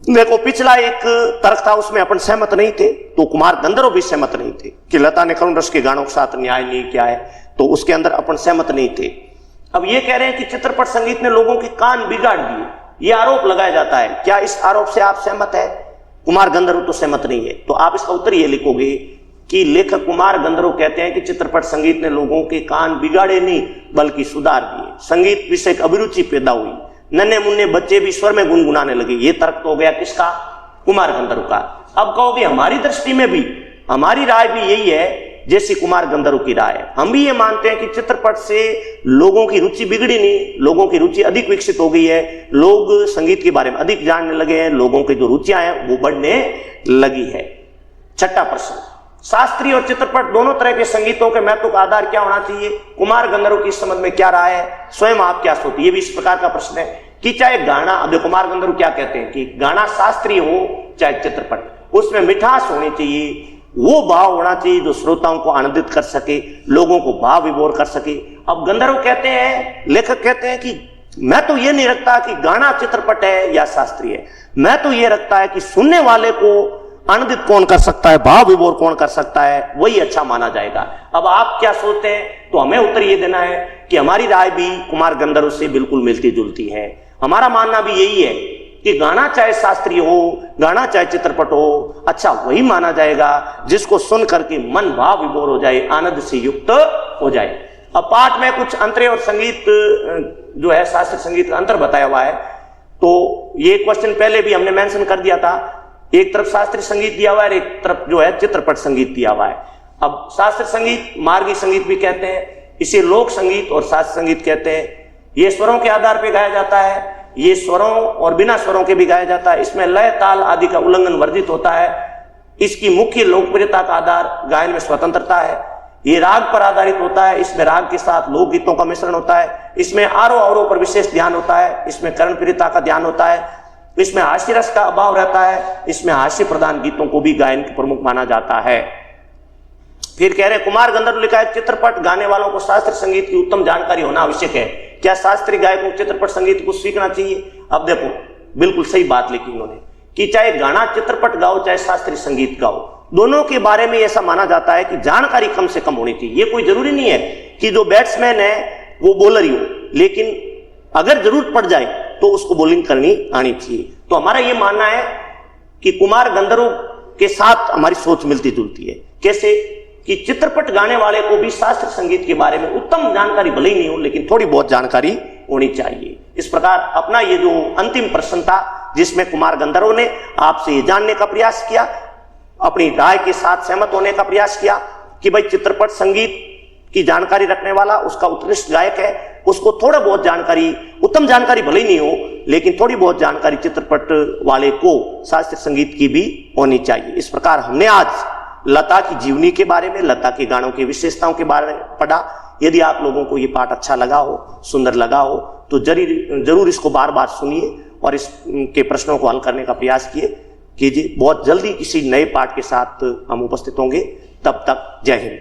देखो, पिछला एक तर्क था, उसमें अपन सहमत नहीं थे, तो कुमार गंधर्व भी सहमत नहीं थे कि लता ने करुण रस के गानों के साथ न्याय नहीं किया है, तो उसके अंदर अपन सहमत नहीं थे। अब ये कह रहे हैं कि चित्रपट संगीत ने लोगों के कान बिगाड़ दिए, ये आरोप लगाया जाता है। क्या इस आरोप से आप सहमत है? कुमार गंधर्व तो सहमत नहीं है। तो आप इसका उत्तर ये लिखोगे कि लेखक कुमार गंधर्व कहते हैं कि चित्रपट संगीत ने लोगों के कान बिगाड़े नहीं बल्कि सुधार दिए। संगीत विषय अभिरुचि पैदा हुई, नन्हे मुन्ने बच्चे भी स्वर में गुनगुनाने लगे। ये तर्क तो हो गया किसका? कुमार गंधर्व का। अब कहोगे हमारी दृष्टि में भी, हमारी राय भी यही है जैसी कुमार गंधर्व की राय है। हम भी ये मानते हैं कि चित्रपट से लोगों की रुचि बिगड़ी नहीं, लोगों की रुचि अधिक विकसित हो गई है, लोग संगीत के बारे में अधिक जानने लगे हैं, लोगों की जो रुचियां हैं वो बढ़ने लगी है। छठा प्रश्न, शास्त्रीय और चित्रपट दोनों तरह के संगीतों के महत्व का आधार क्या होना चाहिए? कुमार गंधर्व की इस संबंध में क्या राय है? स्वयं आप क्या सोचते? ये भी इस प्रकार का प्रश्न है कि चाहे गाना, अब कुमार गंधर्व क्या कहते हैं कि गाना शास्त्रीय हो चाहे चित्रपट, उसमें मिठास होनी चाहिए, वो भाव होना चाहिए जो श्रोताओं को आनंदित कर सके, लोगों को भाव विभोर कर सके। अब गंधर्व कहते हैं, लेखक कहते हैं कि मैं तो ये नहीं रखता कि गाना चित्रपट है या शास्त्रीय है, मैं तो ये रखता है कि सुनने वाले को आनंदित कौन कर सकता है, भाव विभोर कौन कर सकता है, वही अच्छा माना जाएगा। अब आप क्या सोचते हैं? तो हमें उत्तर ये देना है कि हमारी राय भी कुमार गंधर्व से बिल्कुल मिलती जुलती है। हमारा मानना भी यही है कि गाना चाहे शास्त्रीय हो, गाना चाहे चित्रपट हो, अच्छा वही माना जाएगा जिसको सुन करके मन भाव विभोर हो जाए, आनंद से युक्त हो जाए। अब पाठ में कुछ अंतरे और संगीत जो है शास्त्रीय संगीत का अंतर बताया हुआ है। तो ये क्वेश्चन पहले भी हमने मेंशन कर दिया था, एक तरफ शास्त्रीय संगीत दिया हुआ है, एक तरफ जो है चित्रपट संगीत दिया हुआ है। अब शास्त्रीय संगीत मार्गी संगीत भी कहते हैं, इसे लोक संगीत और शास्त्रीय संगीत कहते हैं। ये स्वरों के आधार पर गाया जाता है, ये स्वरों और बिना स्वरों के भी गाया जाता है। इसमें लय ताल आदि का उल्लंघन वर्जित होता है। इसकी मुख्य लोकप्रियता का आधार गायन में स्वतंत्रता है। ये राग पर आधारित होता है, इसमें राग के साथ लोकगीतों का मिश्रण होता है। इसमें आरोह अवरोह पर विशेष ध्यान होता है, इसमें कर्णप्रियता का ध्यान होता है, इसमें हास्य रस का अभाव रहता है, इसमें हास्य प्रधान गीतों को भी गायन के प्रमुख माना जाता है। फिर कह रहे कुमार गंधर्व लिखा है, चित्रपट गाने वालों को शास्त्रीय संगीत की उत्तम जानकारी होना आवश्यक है। क्या शास्त्रीय गायकों को चित्रपट संगीत को सीखना चाहिए? अब देखो, बिल्कुल सही बात लिखी उन्होंने कि चाहे गाना चित्रपट गाओ चाहे शास्त्रीय संगीत गाओ, दोनों के बारे में ऐसा माना जाता है कि जानकारी कम से कम होनी चाहिए। ये कोई जरूरी नहीं है कि जो बैट्समैन है वो बॉलर ही हो, लेकिन अगर जरूरत पड़ जाए तो उसको बॉलिंग करनी आनी चाहिए। तो हमारा ये मानना है कि कुमार गंधर्व के साथ हमारी सोच मिलती जुलती है। कैसे? कि चित्रपट गाने वाले को भी शास्त्रीय संगीत के बारे में उत्तम जानकारी भले ही नहीं हो, लेकिन थोड़ी बहुत जानकारी होनी चाहिए। इस प्रकार अपना ये जो अंतिम प्रश्न था, जिसमें कुमार गंधर्व ने आपसे ये जानने का प्रयास किया, अपनी राय के साथ सहमत होने का प्रयास किया कि भाई चित्रपट संगीत की जानकारी रखने वाला उसका उत्कृष्ट गायक है, उसको थोड़ा बहुत जानकारी, उत्तम जानकारी भले ही नहीं हो, लेकिन थोड़ी बहुत जानकारी चित्रपट वाले को शास्त्रीय संगीत की भी होनी चाहिए। इस प्रकार हमने आज लता की जीवनी के बारे में, लता के गानों की विशेषताओं के बारे में पढ़ा। यदि आप लोगों को ये पाठ अच्छा लगा हो, सुंदर लगा हो, तो जरूर इसको बार बार सुनिए और इसके प्रश्नों को हल करने का प्रयास कीजिए। बहुत जल्दी किसी नए पाठ के साथ हम उपस्थित होंगे। तब तक जय हिंद।